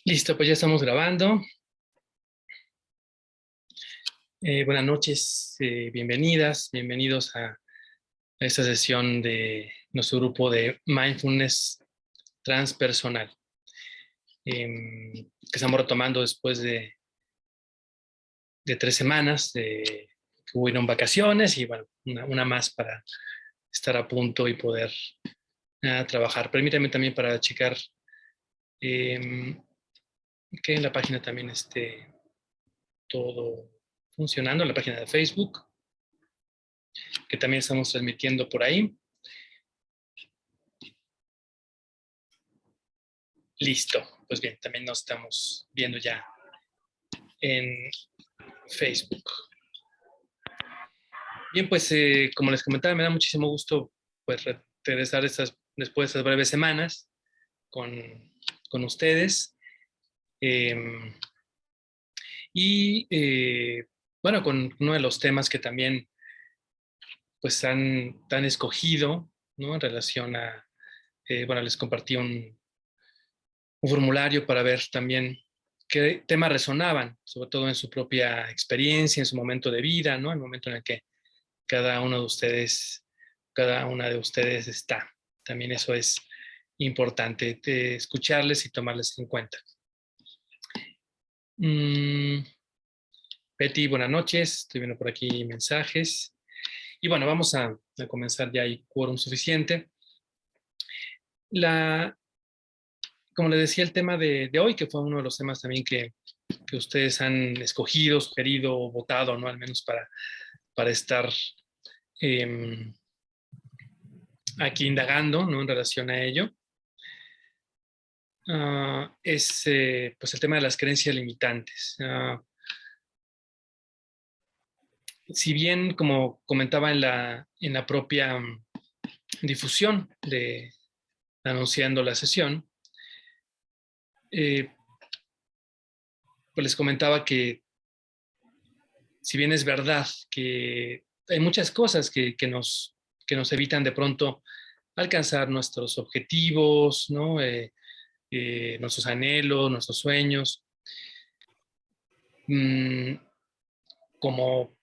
Listo, pues ya estamos grabando. Buenas noches, bienvenidas, bienvenidos a esta sesión de nuestro grupo de Mindfulness Transpersonal, que estamos retomando después de 3 semanas que hubieron vacaciones y bueno, una más para estar a punto y poder trabajar. Permítanme también para checar eh, que en la página también esté todo funcionando, en la página de Facebook, que también estamos transmitiendo por ahí. Listo, pues bien, también nos estamos viendo ya en Facebook. Bien, pues como les comentaba, me da muchísimo gusto pues regresar después de estas breves semanas con, con ustedes. Eh, y bueno, con uno de los temas que también pues han escogido, ¿no? En relación a, bueno, les compartí un formulario para ver también qué temas resonaban, sobre todo en su propia experiencia, en su momento de vida, ¿no? El momento en el que cada uno de ustedes, cada una de ustedes está. También eso es importante, de escucharles y tomarles en cuenta. Betty, buenas noches. Estoy viendo por aquí mensajes. Y bueno, vamos a comenzar, ya hay quórum suficiente. La, como les decía, el tema de hoy, que fue uno de los temas también que ustedes han escogido, sugerido, votado, ¿no? Al menos para estar eh, aquí indagando, ¿no? En relación a ello. Es pues el tema de las creencias limitantes. Si bien, como comentaba en la propia difusión de anunciando la sesión, eh, pues les comentaba que si bien es verdad que hay muchas cosas que nos evitan de pronto alcanzar nuestros objetivos, ¿no? Nuestros anhelos, nuestros sueños, mm, como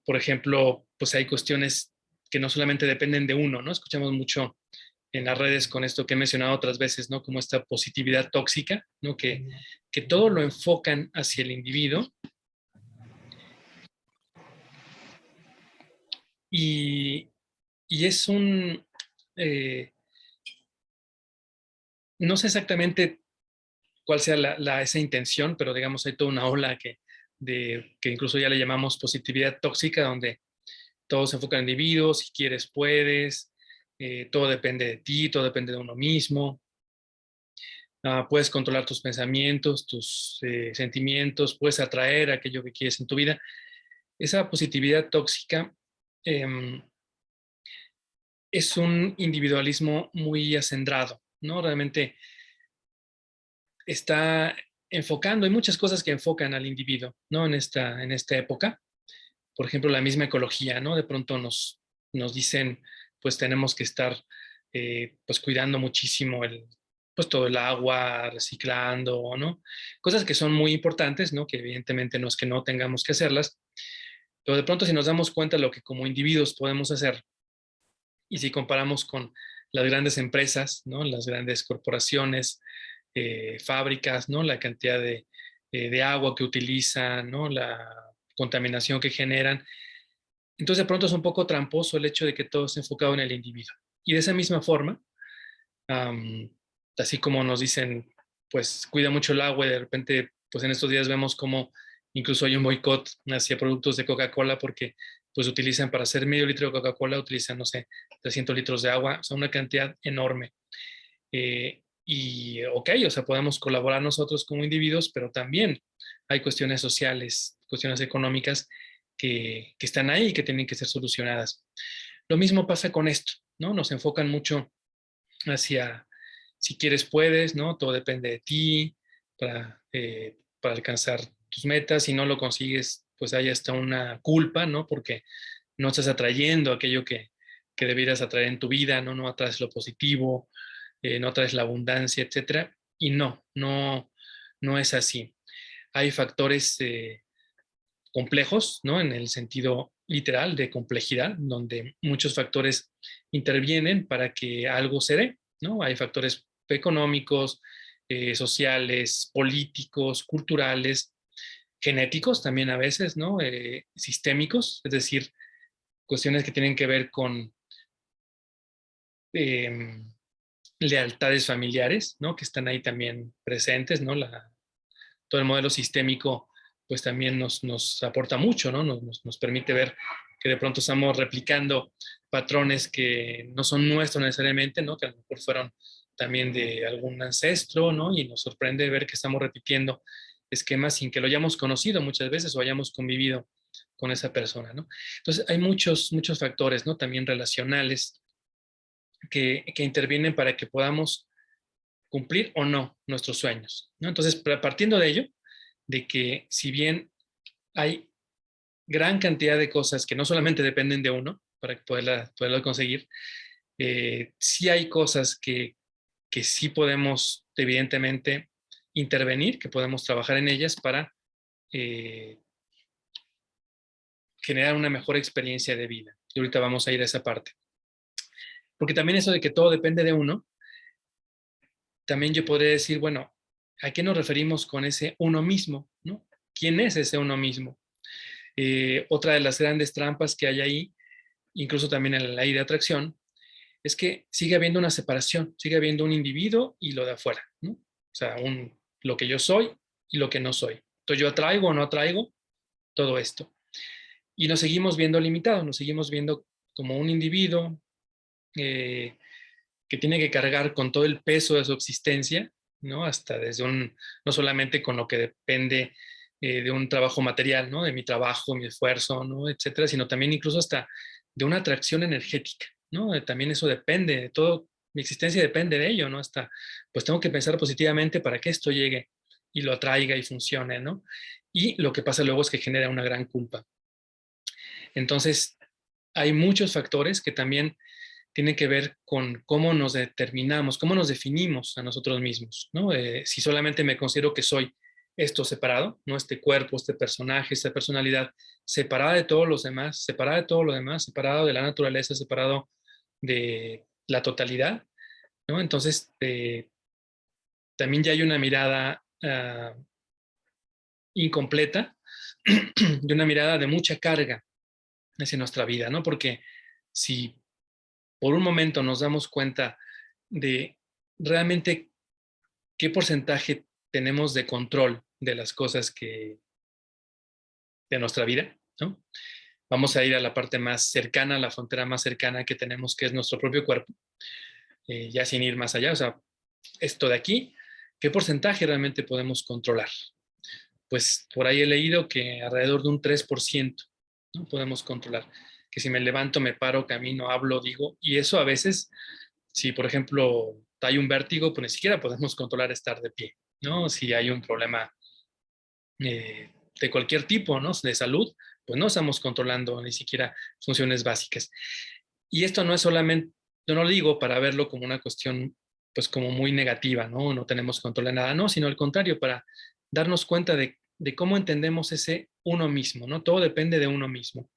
por ejemplo, pues hay cuestiones que no solamente dependen de uno, ¿no? Escuchamos mucho en las redes con esto que he mencionado otras veces, ¿no? Como esta positividad tóxica, ¿no? Que todo lo enfocan hacia el individuo y, y es eh, no sé exactamente cuál sea esa intención, pero digamos hay toda una ola que incluso ya le llamamos positividad tóxica, donde todo se enfoca en individuos, si quieres puedes, todo depende de ti, todo depende de uno mismo. Puedes controlar tus pensamientos, tus sentimientos, puedes atraer aquello que quieres en tu vida. Esa positividad tóxica eh, es un individualismo muy acendrado, ¿no? Realmente está enfocando, hay muchas cosas que enfocan al individuo, ¿no? En esta época. Por ejemplo, la misma ecología, ¿no? De pronto nos dicen, pues tenemos que estar, pues cuidando muchísimo pues todo el agua, reciclando, ¿no? Cosas que son muy importantes, ¿no? Que evidentemente no es que no tengamos que hacerlas, pero de pronto si nos damos cuenta de lo que como individuos podemos hacer y si comparamos con las grandes empresas, ¿no? Las grandes corporaciones, fábricas, ¿no? La cantidad de agua que utilizan, ¿no? La contaminación que generan. Entonces, de pronto es un poco tramposo el hecho de que todo esté enfocado en el individuo. Y de esa misma forma, um, así como nos dicen, pues cuida mucho el agua y de repente, pues en estos días vemos como incluso hay un boicot hacia productos de Coca-Cola porque pues utilizan para hacer medio litro de Coca-Cola, utilizan, no sé, 300 litros de agua, o sea, una cantidad enorme. Y ok, o sea, podemos colaborar nosotros como individuos, pero también hay cuestiones sociales, cuestiones económicas que están ahí y que tienen que ser solucionadas. Lo mismo pasa con esto, ¿no? Nos enfocan mucho hacia, si quieres, puedes, ¿no? Todo depende de ti para alcanzar tus metas. Si no lo consigues, pues hay hasta una culpa, ¿no? Porque no estás atrayendo aquello que debieras atraer en tu vida, ¿no? No atraes lo positivo, no atraes la abundancia, etcétera. Y no. no es así. Hay factores complejos, ¿no? En el sentido literal de complejidad, donde muchos factores intervienen para que algo se dé, ¿no? Hay factores económicos, sociales, políticos, culturales, genéticos también a veces, ¿no? Sistémicos, es decir, cuestiones que tienen que ver con eh, lealtades familiares, ¿no? Que están ahí también presentes, ¿no? Todo el modelo sistémico pues también nos aporta mucho, ¿no? Nos permite ver que de pronto estamos replicando patrones que no son nuestros necesariamente, ¿no? Que a lo mejor fueron también de algún ancestro, ¿no? Y nos sorprende ver que estamos repitiendo esquemas sin que lo hayamos conocido muchas veces o hayamos convivido con esa persona, ¿no? Entonces hay muchos factores, ¿no? También relacionales que intervienen para que podamos cumplir o no nuestros sueños, ¿no? Entonces, partiendo de ello, de que si bien hay gran cantidad de cosas que no solamente dependen de uno para poderlo conseguir, sí hay cosas que sí podemos evidentemente intervenir, que podemos trabajar en ellas para eh, generar una mejor experiencia de vida. Y ahorita vamos a ir a esa parte. Porque también eso de que todo depende de uno, también yo podría decir, bueno, ¿a qué nos referimos con ese uno mismo? ¿No? ¿Quién es ese uno mismo? Otra de las grandes trampas que hay ahí, incluso también en la ley de atracción, es que sigue habiendo una separación, sigue habiendo un individuo y lo de afuera, ¿no? O sea, lo que yo soy y lo que no soy. Entonces yo atraigo o no atraigo todo esto. Y nos seguimos viendo limitados, nos seguimos viendo como un individuo eh, que tiene que cargar con todo el peso de su existencia, ¿no? Hasta desde no solamente con lo que depende de un trabajo material, ¿no? De mi trabajo, mi esfuerzo, ¿no? Etcétera, sino también incluso hasta de una atracción energética, ¿no? También eso depende de todo, mi existencia depende de ello, ¿no? Hasta, pues tengo que pensar positivamente para que esto llegue y lo atraiga y funcione, ¿no? Y lo que pasa luego es que genera una gran culpa. Entonces, hay muchos factores que también tienen que ver con cómo nos determinamos, cómo nos definimos a nosotros mismos, ¿no? Si solamente me considero que soy esto separado, ¿no? Este cuerpo, este personaje, esta personalidad, separada de todos los demás, separada de todo lo demás, separado de la naturaleza, separado de la totalidad, ¿no? Entonces, también ya hay una mirada incompleta, de una mirada de mucha carga hacia nuestra vida, ¿no? Porque si por un momento nos damos cuenta de realmente qué porcentaje tenemos de control de las cosas de nuestra vida, ¿no? Vamos a ir a la parte más cercana, a la frontera más cercana que tenemos, que es nuestro propio cuerpo, ya sin ir más allá, o sea, esto de aquí, ¿qué porcentaje realmente podemos controlar? Pues por ahí he leído que alrededor de un 3%, ¿no? Podemos controlar. Que si me levanto, me paro, camino, hablo, digo, y eso a veces, si por ejemplo hay un vértigo, pues ni siquiera podemos controlar estar de pie, ¿no? Si hay un problema de cualquier tipo, ¿no? De salud, pues no estamos controlando ni siquiera funciones básicas. Y esto no es solamente, yo no lo digo para verlo como una cuestión, pues como muy negativa, ¿no? No tenemos control de nada, no, sino al contrario, para darnos cuenta de cómo entendemos ese uno mismo, ¿no? Todo depende de uno mismo.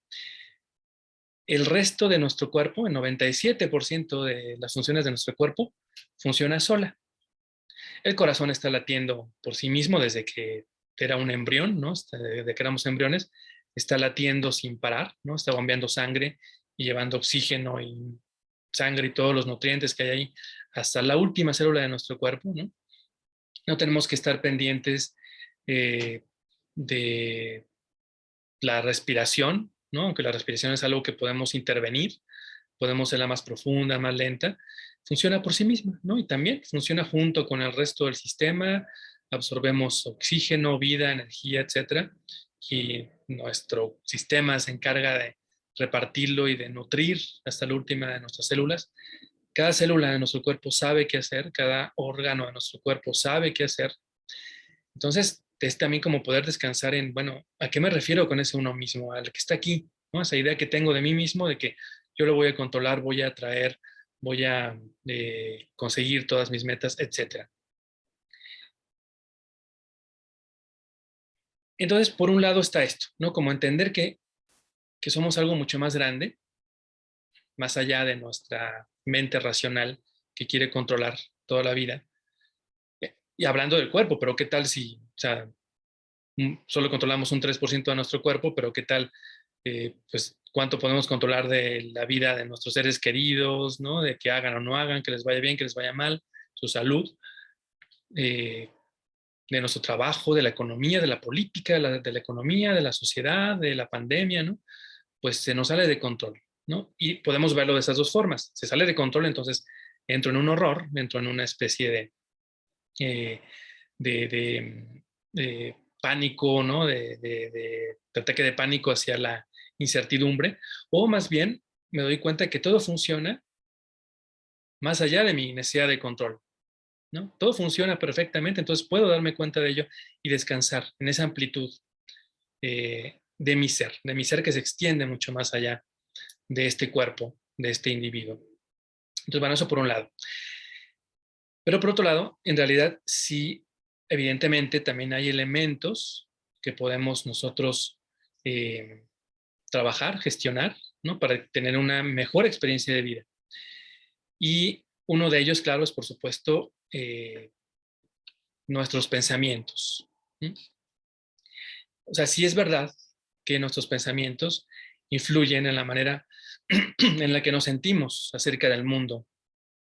El resto de nuestro cuerpo, el 97% de las funciones de nuestro cuerpo, funciona sola. El corazón está latiendo por sí mismo desde que era un embrión, ¿no? Desde que éramos embriones, está latiendo sin parar, ¿no? Está bombeando sangre y llevando oxígeno y sangre y todos los nutrientes que hay ahí hasta la última célula de nuestro cuerpo, ¿no? No tenemos que estar pendientes eh, de la respiración, ¿no? Aunque la respiración es algo que podemos intervenir, podemos hacerla más profunda, más lenta, funciona por sí misma, ¿no? Y también funciona junto con el resto del sistema, absorbemos oxígeno, vida, energía, etcétera, y nuestro sistema se encarga de repartirlo y de nutrir hasta la última de nuestras células. Cada célula de nuestro cuerpo sabe qué hacer, cada órgano de nuestro cuerpo sabe qué hacer. Entonces, es también como poder descansar en, bueno, ¿a qué me refiero con ese uno mismo? Al que está aquí, ¿no? Esa idea que tengo de mí mismo, de que yo lo voy a controlar, voy a atraer, voy a conseguir todas mis metas, etcétera. Entonces, por un lado está esto, ¿no? Como entender que somos algo mucho más grande, más allá de nuestra mente racional que quiere controlar toda la vida. Y hablando del cuerpo, pero ¿qué tal si, o sea, solo controlamos un 3% de nuestro cuerpo, pero qué tal, pues, cuánto podemos controlar de la vida de nuestros seres queridos, ¿no? De que hagan o no hagan, que les vaya bien, que les vaya mal, su salud, eh, de nuestro trabajo, de la economía, de la política, de la economía, de la sociedad, de la pandemia, ¿no? Pues se nos sale de control, ¿no? Y podemos verlo de esas dos formas. Se sale de control, entonces entro en un horror, entro en una especie eh, de, de pánico, ¿no? De ataque de pánico hacia la incertidumbre, o más bien me doy cuenta que todo funciona más allá de mi necesidad de control, ¿no? Todo funciona perfectamente, entonces puedo darme cuenta de ello y descansar en esa amplitud de mi ser que se extiende mucho más allá de este cuerpo, de este individuo. Entonces, bueno, eso por un lado. Pero por otro lado, en realidad sí, evidentemente también hay elementos que podemos nosotros eh, trabajar, gestionar, ¿no? Para tener una mejor experiencia de vida. Y uno de ellos, claro, es por supuesto nuestros pensamientos. ¿Sí? O sea, sí es verdad que nuestros pensamientos influyen en la manera en la que nos sentimos acerca del mundo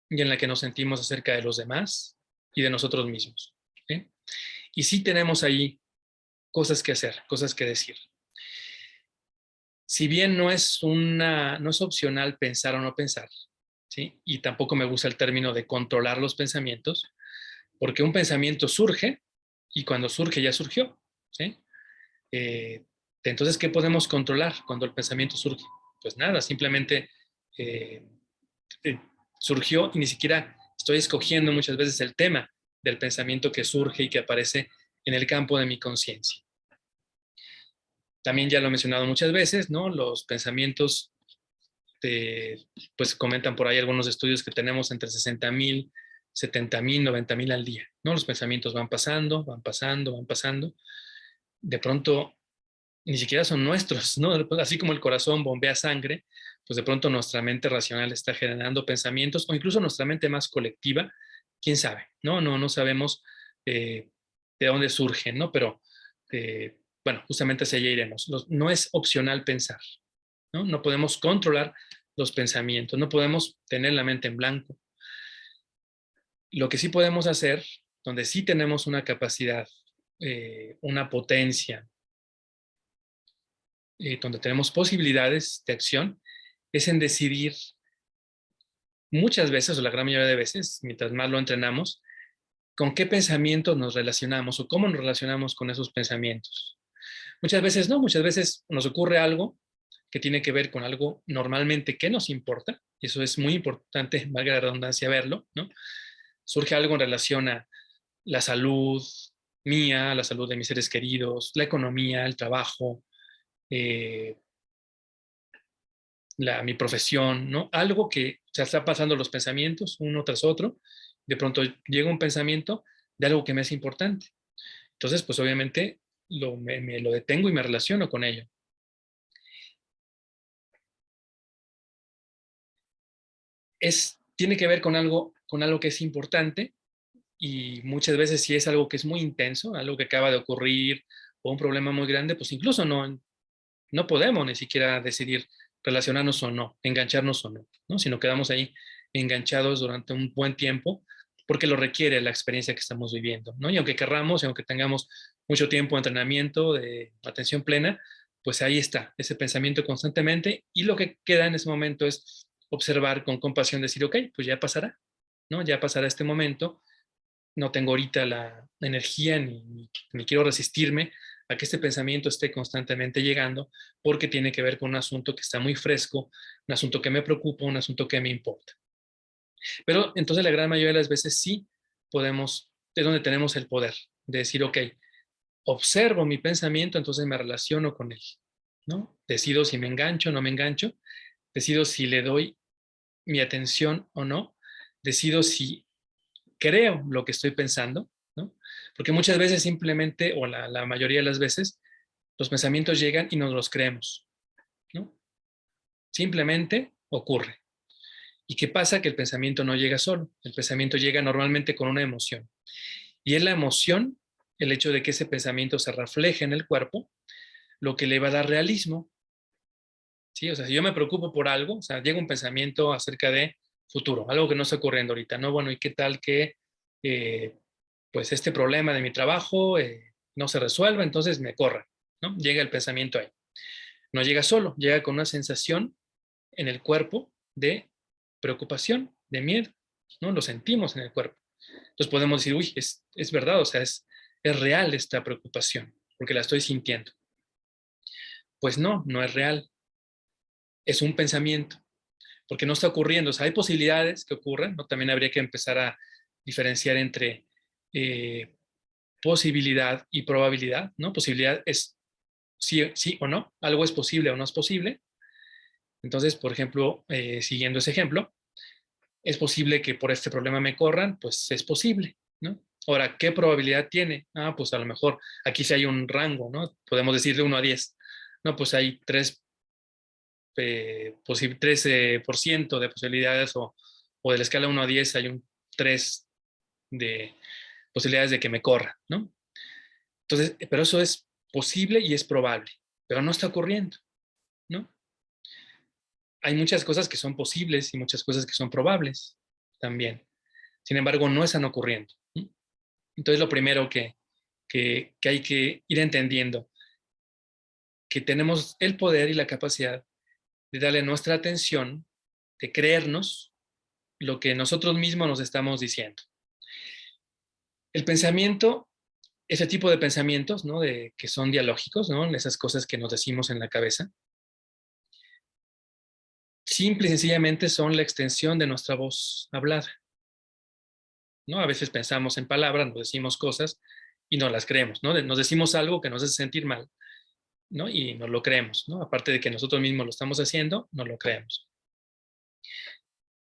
y en la que nos sentimos acerca de los demás y de nosotros mismos. ¿Sí? Y sí tenemos ahí cosas que hacer, cosas que decir. Si bien no es opcional pensar o no pensar, ¿sí? Y tampoco me gusta el término de controlar los pensamientos, porque un pensamiento surge y cuando surge ya surgió, ¿sí? Eh, entonces, ¿qué podemos controlar cuando el pensamiento surge? Pues nada, simplemente eh, eh, surgió y ni siquiera estoy escogiendo muchas veces el tema del pensamiento que surge y que aparece en el campo de mi conciencia. También ya lo he mencionado muchas veces, ¿no? Los pensamientos, pues comentan por ahí algunos estudios que tenemos entre 60,000, 70,000, 90,000 al día, ¿no? Los pensamientos van pasando, van pasando, van pasando. De pronto ni siquiera son nuestros, ¿no? Así como el corazón bombea sangre, pues de pronto nuestra mente racional está generando pensamientos o incluso nuestra mente más colectiva, quién sabe, ¿no? No sabemos de dónde surgen, ¿no? Pero, bueno, justamente hacia allá iremos. No es opcional pensar, ¿no? No podemos controlar los pensamientos, no podemos tener la mente en blanco. Lo que sí podemos hacer, donde sí tenemos una capacidad, una potencia, donde tenemos posibilidades de acción, es en decidir muchas veces, o la gran mayoría de veces, mientras más lo entrenamos, con qué pensamientos nos relacionamos o cómo nos relacionamos con esos pensamientos. Muchas veces no, muchas veces nos ocurre algo que tiene que ver con algo normalmente que nos importa, y eso es muy importante, valga la redundancia, verlo, ¿no? Surge algo en relación a la salud mía, la salud de mis seres queridos, la economía, el trabajo, eh, mi profesión, ¿no? Algo que se está pasando los pensamientos uno tras otro, de pronto llega un pensamiento de algo que me es importante. Entonces, pues obviamente me lo detengo y me relaciono con ello. Tiene que ver con algo que es importante y muchas veces si es algo que es muy intenso, algo que acaba de ocurrir o un problema muy grande, pues incluso no podemos ni siquiera decidir relacionarnos o no, engancharnos o no, ¿no? Sino quedamos ahí enganchados durante un buen tiempo porque lo requiere la experiencia que estamos viviendo, ¿no? Y aunque querramos y aunque tengamos mucho tiempo de entrenamiento, de atención plena, pues ahí está, ese pensamiento constantemente y lo que queda en ese momento es observar con compasión, decir, ok, pues ya pasará, ¿no? Ya pasará este momento, no tengo ahorita la energía ni quiero resistirme a que este pensamiento esté constantemente llegando porque tiene que ver con un asunto que está muy fresco, un asunto que me preocupa, un asunto que me importa. Pero entonces la gran mayoría de las veces sí podemos, es donde tenemos el poder de decir, ok, observo mi pensamiento, entonces me relaciono con él, ¿no? Decido si me engancho o no me engancho, decido si le doy mi atención o no, decido si creo lo que estoy pensando, ¿no? Porque muchas veces simplemente, o la mayoría de las veces, los pensamientos llegan y nos los creemos, ¿no? Simplemente ocurre. ¿Y qué pasa? Que el pensamiento no llega solo. El pensamiento llega normalmente con una emoción. Y es la emoción, el hecho de que ese pensamiento se refleje en el cuerpo, lo que le va a dar realismo. ¿Sí? O sea, si yo me preocupo por algo, o sea, llega un pensamiento acerca de futuro, algo que no está ocurriendo ahorita, ¿no? Bueno, ¿y qué tal que pues este problema de mi trabajo no se resuelva, entonces me corra, ¿no? Llega el pensamiento ahí. No llega solo, llega con una sensación en el cuerpo de preocupación, de miedo, ¿no? Lo sentimos en el cuerpo. Entonces podemos decir, uy, es verdad, o sea, es real esta preocupación, porque la estoy sintiendo. Pues no, no es real, es un pensamiento, porque no está ocurriendo. O sea, hay posibilidades que ocurran, ¿no? También habría que empezar a diferenciar entre posibilidad y probabilidad, ¿no? Posibilidad es sí, sí o no, algo es posible o no es posible. Entonces, por ejemplo, siguiendo ese ejemplo, es posible que por este problema me corran, pues es posible, ¿no? Ahora, ¿qué probabilidad tiene? Ah, pues a lo mejor aquí sí hay un rango, ¿no? Podemos decir de 1 a 10. No, pues hay 13% de posibilidades o de la escala 1 a 10 hay un 3 de posibilidades de que me corra, ¿no? Entonces, pero eso es posible y es probable, pero no está ocurriendo, ¿no? Hay muchas cosas que son posibles y muchas cosas que son probables también. Sin embargo, no están ocurriendo, ¿no? Entonces, lo primero que hay que ir entendiendo, que tenemos el poder y la capacidad de darle nuestra atención, de creernos lo que nosotros mismos nos estamos diciendo. El pensamiento, ese tipo de pensamientos, ¿no? Que son dialógicos, ¿no? Esas cosas que nos decimos en la cabeza, simple y sencillamente son la extensión de nuestra voz hablada, ¿no? A veces pensamos en palabras, nos decimos cosas y no las creemos, ¿no? Nos decimos algo que nos hace sentir mal, ¿no? Y nos lo creemos, ¿no? Aparte de que nosotros mismos lo estamos haciendo, no lo creemos.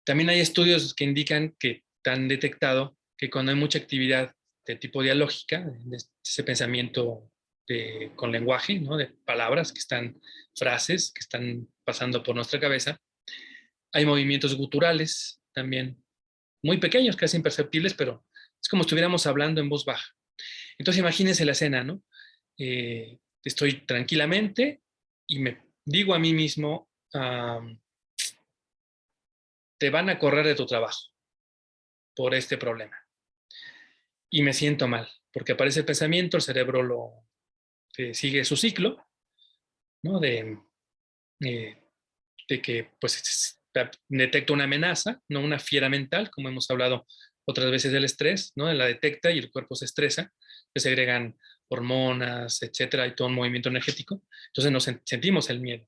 También hay estudios que indican que han detectado que cuando hay mucha actividad de tipo dialógica, de ese pensamiento con lenguaje, ¿no? De palabras que están, frases que están pasando por nuestra cabeza, hay movimientos guturales también, muy pequeños, casi imperceptibles, pero es como si estuviéramos hablando en voz baja. Entonces imagínense la escena, ¿no? Estoy tranquilamente y me digo a mí mismo, te van a correr de tu trabajo por este problema. Y me siento mal, porque aparece el pensamiento, el cerebro sigue su ciclo, ¿no? Eh, de que pues detecta una amenaza, no una fiera mental, como hemos hablado otras veces del estrés, ¿no? La detecta y el cuerpo se estresa, se segregan hormonas, etcétera, y todo un movimiento energético. Entonces nos sentimos el miedo.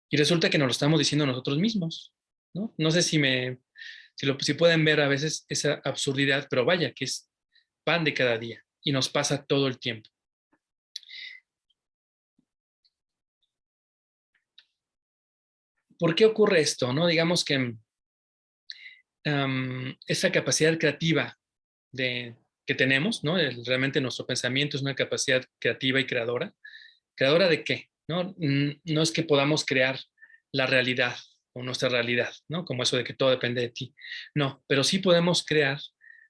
Y resulta que nos lo estamos diciendo nosotros mismos, ¿no? No sé si pueden ver a veces esa absurdidad, pero vaya, que es pan de cada día y nos pasa todo el tiempo. ¿Por qué ocurre esto? ¿No? Digamos que esa capacidad creativa que tenemos, ¿no? Realmente nuestro pensamiento es una capacidad creativa y creadora. ¿Creadora de qué? ¿No? No es que podamos crear la realidad o nuestra realidad, ¿no? Como eso de que todo depende de ti. No, pero sí podemos crear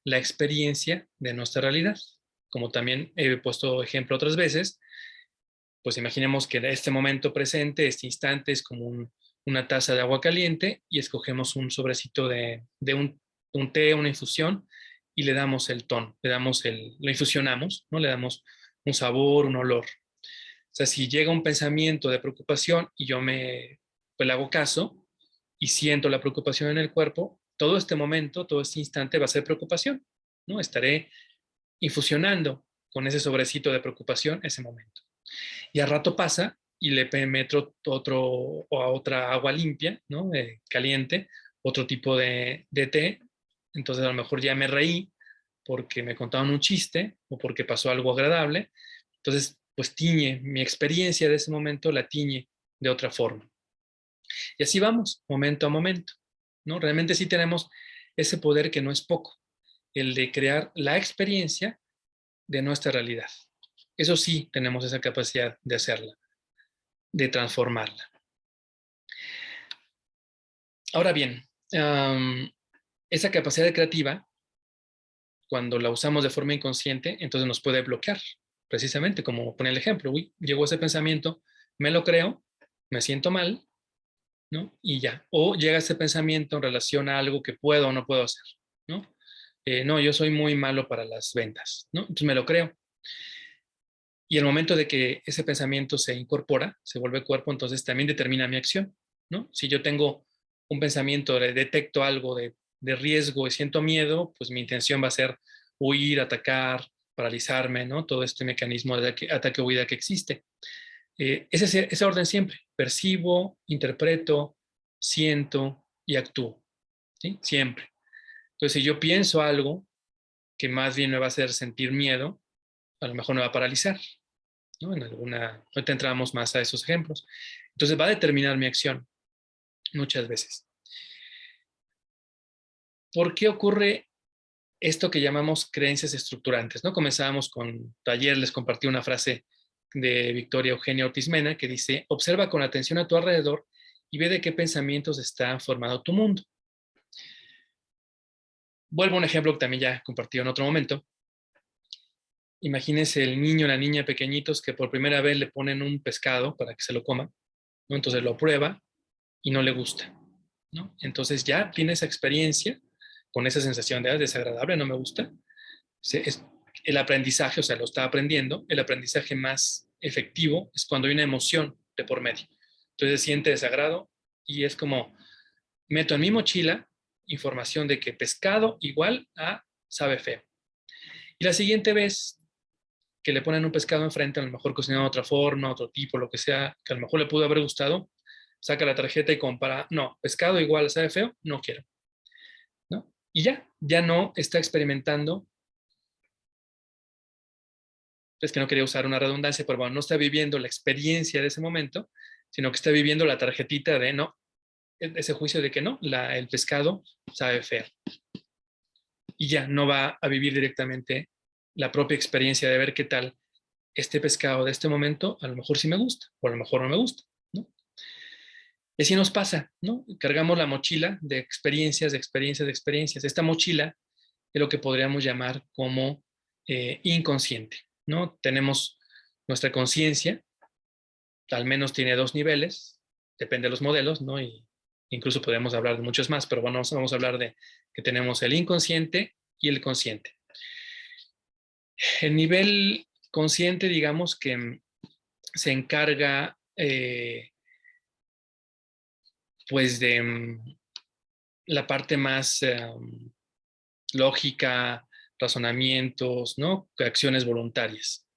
la experiencia de nuestra realidad. Como también he puesto ejemplo otras veces, pues imaginemos que en este momento presente, este instante es como una taza de agua caliente y escogemos un sobrecito de un té, una infusión y le damos el tono, lo infusionamos, ¿no? Le damos un sabor, un olor. O sea, si llega un pensamiento de preocupación y pues le hago caso y siento la preocupación en el cuerpo, todo este momento, todo este instante va a ser preocupación, ¿no? Estaré infusionando con ese sobrecito de preocupación ese momento. Y al rato pasa y le meto a otra agua limpia, ¿no? Caliente, otro tipo de té. Entonces a lo mejor ya me reí porque me contaron un chiste o porque pasó algo agradable. Entonces, pues tiñe, mi experiencia de ese momento la tiñe de otra forma. Y así vamos, momento a momento, ¿no? Realmente sí tenemos ese poder que no es poco. el de crear la experiencia de nuestra realidad. Eso sí, tenemos esa capacidad de hacerla, de transformarla. Ahora bien, esa capacidad creativa, cuando la usamos de forma inconsciente, entonces nos puede bloquear, precisamente como pone el ejemplo. Uy, llegó ese pensamiento, me lo creo, me siento mal, ¿no? Y ya. O llega ese pensamiento en relación a algo que puedo o no puedo hacer, ¿no? No, yo soy muy malo para las ventas, ¿no? Entonces me lo creo. Y el momento de que ese pensamiento se incorpora, se vuelve cuerpo, entonces también determina mi acción, ¿no? Si yo tengo un pensamiento, detecto algo de riesgo y siento miedo, pues mi intención va a ser huir, atacar, paralizarme, ¿no? Todo este mecanismo de ataque-huida que existe. Ese orden siempre. Percibo, interpreto, siento y actúo, ¿sí? Siempre. Entonces, si yo pienso algo que más bien me va a hacer sentir miedo, a lo mejor me va a paralizar, ¿no? Ahorita entramos más a esos ejemplos. Entonces va a determinar mi acción muchas veces. ¿Por qué ocurre esto que llamamos creencias estructurantes? ¿No? Comenzábamos con, ayer les compartí una frase de Victoria Eugenia Ortiz Mena que dice, observa con atención a tu alrededor y ve de qué pensamientos está formado tu mundo. Vuelvo a un ejemplo que también ya compartí en otro momento. Imagínense el niño o la niña pequeñitos que por primera vez le ponen un pescado para que se lo coma, ¿no? Entonces lo prueba y no le gusta, ¿no? Entonces ya tiene esa experiencia con esa sensación de desagradable, no me gusta. Es el aprendizaje, o sea, lo está aprendiendo. El aprendizaje más efectivo es cuando hay una emoción de por medio. Entonces siente desagrado y es como meto en mi mochila información de que pescado igual a sabe feo. Y la siguiente vez que le ponen un pescado enfrente, a lo mejor cocinado de otra forma, otro tipo, lo que sea, que a lo mejor le pudo haber gustado, saca la tarjeta y compara, no, pescado igual sabe feo, no quiero, ¿no? Y ya no está experimentando, es que no quería usar una redundancia, pero bueno, no está viviendo la experiencia de ese momento, sino que está viviendo la tarjetita de no, ese juicio de que no, el pescado sabe feo. Y ya no va a vivir directamente la propia experiencia de ver qué tal este pescado de este momento, a lo mejor sí me gusta, o a lo mejor no me gusta, ¿no? Y así nos pasa, ¿no? Cargamos la mochila de experiencias, de experiencias, de experiencias. Esta mochila es lo que podríamos llamar como inconsciente, ¿no? Tenemos nuestra conciencia, al menos tiene dos niveles, depende de los modelos, ¿no? Y incluso podemos hablar de muchos más, pero bueno, vamos a hablar de que tenemos el inconsciente y el consciente. El nivel consciente, digamos que se encarga pues de la parte más lógica, razonamientos, ¿no? Acciones voluntarias.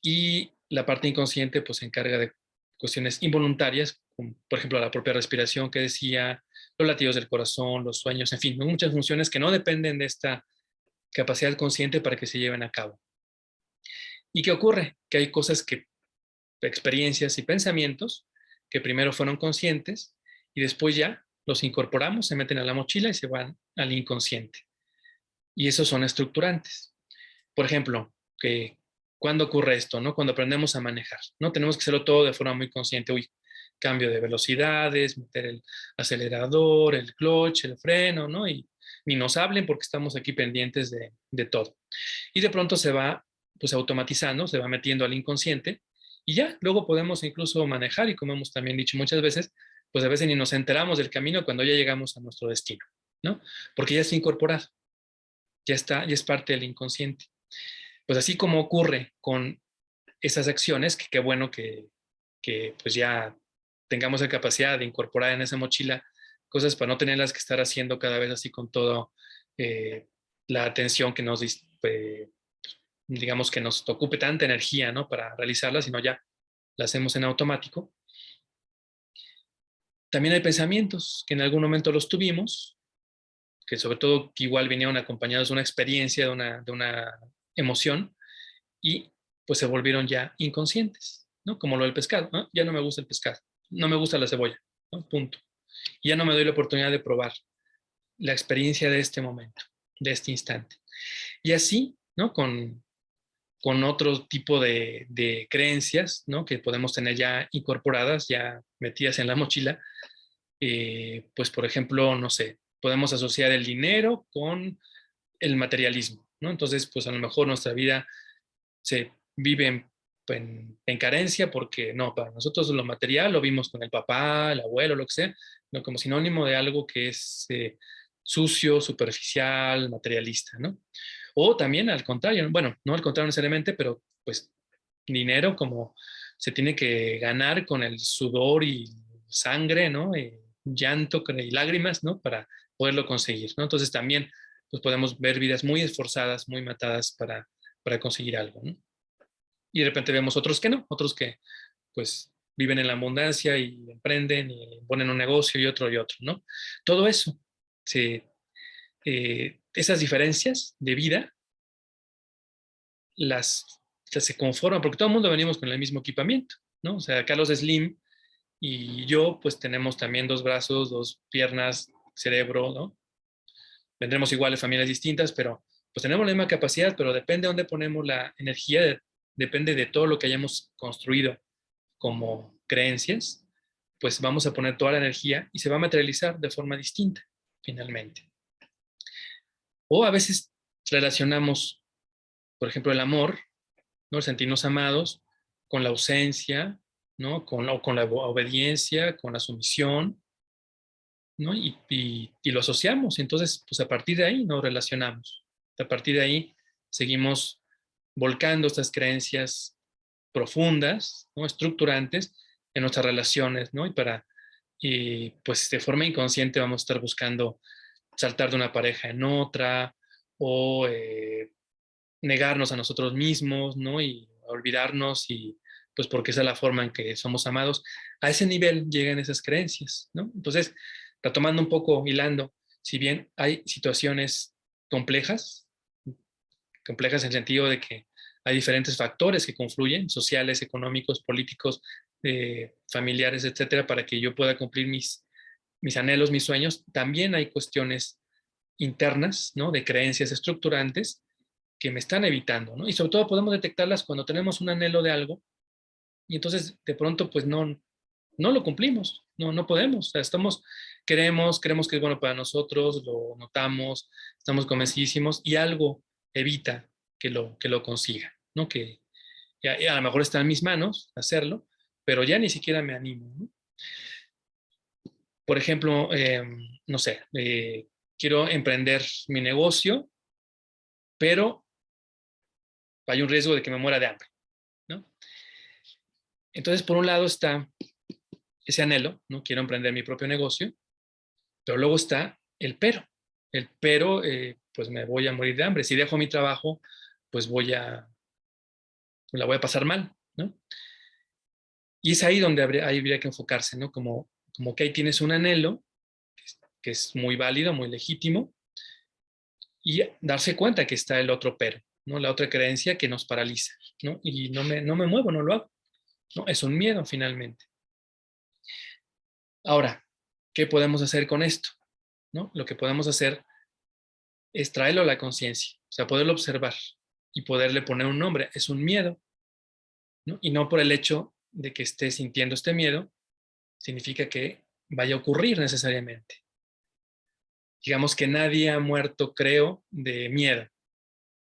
Y la parte inconsciente pues se encarga de cuestiones involuntarias, como por ejemplo la propia respiración que decía, los latidos del corazón, los sueños, en fin, muchas funciones que no dependen de esta capacidad consciente para que se lleven a cabo. ¿Y qué ocurre? Que hay cosas que, experiencias y pensamientos que primero fueron conscientes y después ya los incorporamos, se meten a la mochila y se van al inconsciente. Y esos son estructurantes. Por ejemplo, que ¿cuándo ocurre esto? ¿No? Cuando aprendemos a manejar, ¿no? Tenemos que hacerlo todo de forma muy consciente. Uy, cambio de velocidades, meter el acelerador, el clutch, el freno, ¿no? Y ni nos hablen porque estamos aquí pendientes de todo. Y de pronto se va, pues, automatizando, se va metiendo al inconsciente y ya, luego podemos incluso manejar y como hemos también dicho muchas veces, pues a veces ni nos enteramos del camino cuando ya llegamos a nuestro destino, ¿no? Porque ya está incorporado, ya está, ya es parte del inconsciente. Pues así como ocurre con esas acciones, que qué bueno que pues ya tengamos la capacidad de incorporar en esa mochila cosas para no tenerlas que estar haciendo cada vez así con todo la atención que nos, digamos, que nos ocupe tanta energía, ¿no? Para realizarla, sino ya la hacemos en automático. También hay pensamientos que en algún momento los tuvimos, que sobre todo que igual vinieron acompañados de una experiencia, de una emoción, y pues se volvieron ya inconscientes, ¿no? Como lo del pescado, ¿no? Ya no me gusta el pescado, no me gusta la cebolla, ¿no? Punto. Y ya no me doy la oportunidad de probar la experiencia de este momento. de este instante. Y así, ¿no? Con otro tipo de creencias, ¿no? Que podemos tener ya incorporadas, ya metidas en la mochila. Pues, por ejemplo, no sé, podemos asociar el dinero con el materialismo, ¿no? Entonces, pues a lo mejor nuestra vida se vive en carencia porque no, para nosotros lo material lo vimos con el papá, el abuelo, lo que sea, ¿no? Como sinónimo de algo que es sucio, superficial, materialista, ¿no? O también al contrario, bueno, no al contrario necesariamente, pero pues dinero como se tiene que ganar con el sudor y sangre, ¿no? Llanto y lágrimas, ¿no? Para poderlo conseguir, ¿no? Entonces también pues podemos ver vidas muy esforzadas, muy matadas para conseguir algo, ¿no? Y de repente vemos otros que no, otros que pues viven en la abundancia y emprenden y ponen un negocio y otro, ¿no? Todo eso, esas diferencias de vida las se conforman, porque todo el mundo venimos con el mismo equipamiento, ¿no? O sea, Carlos Slim y yo, pues tenemos también 2 brazos, 2 piernas, cerebro, ¿no? Vendremos igual de familias distintas, pero pues tenemos la misma capacidad, pero depende de dónde ponemos la energía, depende de todo lo que hayamos construido como creencias, pues vamos a poner toda la energía y se va a materializar de forma distinta, finalmente. O a veces relacionamos, por ejemplo, el amor, ¿no? El sentirnos amados con la ausencia, ¿no? Con la obediencia, con la sumisión, ¿no? Y lo asociamos. Entonces, pues a partir de ahí nos relacionamos. A partir de ahí seguimos volcando estas creencias profundas, ¿no? Estructurantes en nuestras relaciones, ¿no? Y pues de forma inconsciente vamos a estar buscando saltar de una pareja en otra o negarnos a nosotros mismos, ¿no? Y olvidarnos y pues porque esa es la forma en que somos amados. A ese nivel llegan esas creencias, ¿no? Entonces, retomando un poco, hilando, si bien hay situaciones complejas, complejas en el sentido de que hay diferentes factores que confluyen, sociales, económicos, políticos, familiares, etcétera, para que yo pueda cumplir mis anhelos, mis sueños, también hay cuestiones internas, ¿no? De creencias estructurantes que me están evitando, ¿no? Y sobre todo podemos detectarlas cuando tenemos un anhelo de algo y entonces de pronto pues no lo cumplimos, no podemos, o sea, creemos que es bueno para nosotros, lo notamos, estamos convencidísimos y algo evita que lo consiga, ¿no? Que a lo mejor está en mis manos hacerlo, pero ya ni siquiera me animo, ¿no? Por ejemplo, no sé, quiero emprender mi negocio, pero hay un riesgo de que me muera de hambre, ¿no? Entonces, por un lado está ese anhelo, ¿no? Quiero emprender mi propio negocio, pero luego está el pero. El pero, pues me voy a morir de hambre. Si dejo mi trabajo, pues la voy a pasar mal, ¿no? Y es ahí donde habría que enfocarse, ¿no? Como que ahí tienes un anhelo que es muy válido, muy legítimo, y darse cuenta que está el otro pero, ¿no? La otra creencia que nos paraliza, ¿no? Y no me muevo, no lo hago, ¿no? Es un miedo finalmente. Ahora, ¿qué podemos hacer con esto? ¿No? Lo que podemos hacer es traerlo a la conciencia, o sea, poderlo observar y poderle poner un nombre. Es un miedo, ¿no? Y no por el hecho de que esté sintiendo este miedo, significa que vaya a ocurrir necesariamente. Digamos que nadie ha muerto, creo, de miedo.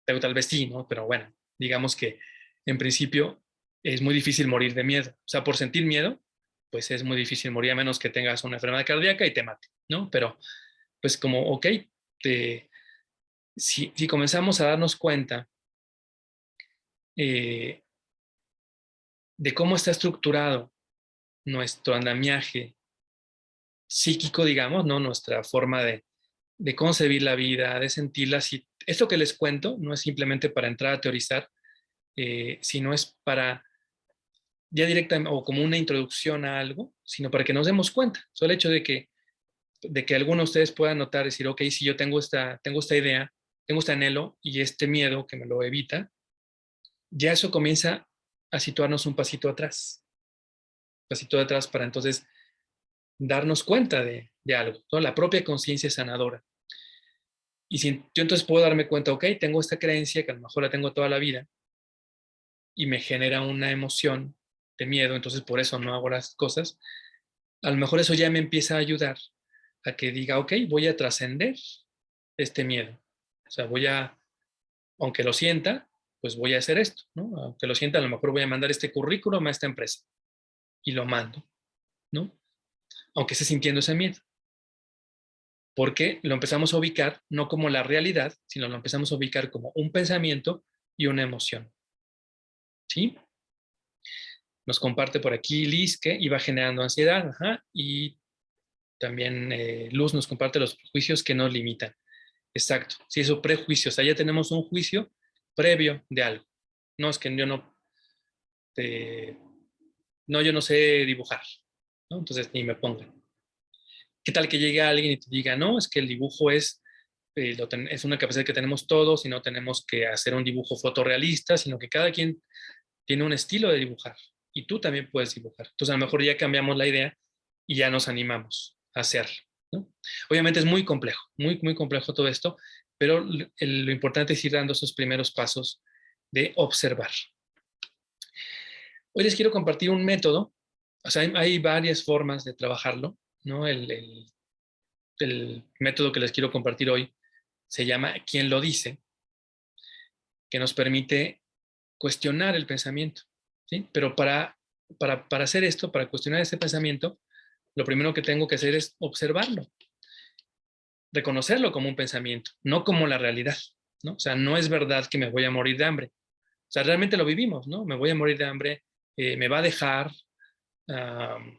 Pero tal vez sí, ¿no? Pero bueno, digamos que en principio es muy difícil morir de miedo. O sea, por sentir miedo, pues es muy difícil morir a menos que tengas una enfermedad cardíaca y te mate, ¿no? Pero pues como, ok, si comenzamos a darnos cuenta eh, de cómo está estructurado nuestro andamiaje psíquico, digamos, ¿no? Nuestra forma de concebir la vida, de sentirla. Si, esto que les cuento no es simplemente para entrar a teorizar, sino es para ya directamente o como una introducción a algo, sino para que nos demos cuenta. Solo el hecho de que alguno de ustedes pueda notar, decir, ok, si yo tengo esta idea, tengo este anhelo y este miedo que me lo evita, ya eso comienza a situarnos un pasito atrás para entonces darnos cuenta de algo, ¿no? La propia conciencia sanadora. Y si yo entonces puedo darme cuenta, ok, tengo esta creencia que a lo mejor la tengo toda la vida y me genera una emoción de miedo, entonces por eso no hago las cosas, a lo mejor eso ya me empieza a ayudar a que diga, ok, voy a trascender este miedo. O sea, aunque lo sienta, pues voy a hacer esto, ¿no? Aunque lo sienta, a lo mejor voy a mandar este currículum a esta empresa y lo mando, ¿no? Aunque esté sintiendo ese miedo. Porque lo empezamos a ubicar no como la realidad, sino lo empezamos a ubicar como un pensamiento y una emoción. ¿Sí? Nos comparte por aquí Liz que iba generando ansiedad, ajá, y también Luz nos comparte los prejuicios que nos limitan. Exacto, sí, esos prejuicios, o sea, ya tenemos un juicio previo de algo. No, es que yo eh, yo no sé dibujar, ¿no? Entonces ni me pongan. ¿Qué tal que llegue alguien y te diga, no, es que el dibujo es una capacidad que tenemos todos y no tenemos que hacer un dibujo fotorrealista, sino que cada quien tiene un estilo de dibujar y tú también puedes dibujar. Entonces a lo mejor ya cambiamos la idea y ya nos animamos a hacerlo, ¿no? Obviamente es muy complejo, muy, muy complejo todo esto, pero lo importante es ir dando esos primeros pasos de observar. Hoy les quiero compartir un método, o sea, hay varias formas de trabajarlo, ¿no? El método que les quiero compartir hoy se llama ¿Quién lo dice?, que nos permite cuestionar el pensamiento, ¿sí? Pero para hacer esto, para cuestionar este pensamiento, lo primero que tengo que hacer es observarlo, reconocerlo como un pensamiento, no como la realidad, ¿no? O sea, no es verdad que me voy a morir de hambre. O sea, realmente lo vivimos, ¿no? Me voy a morir de hambre, me va a dejar,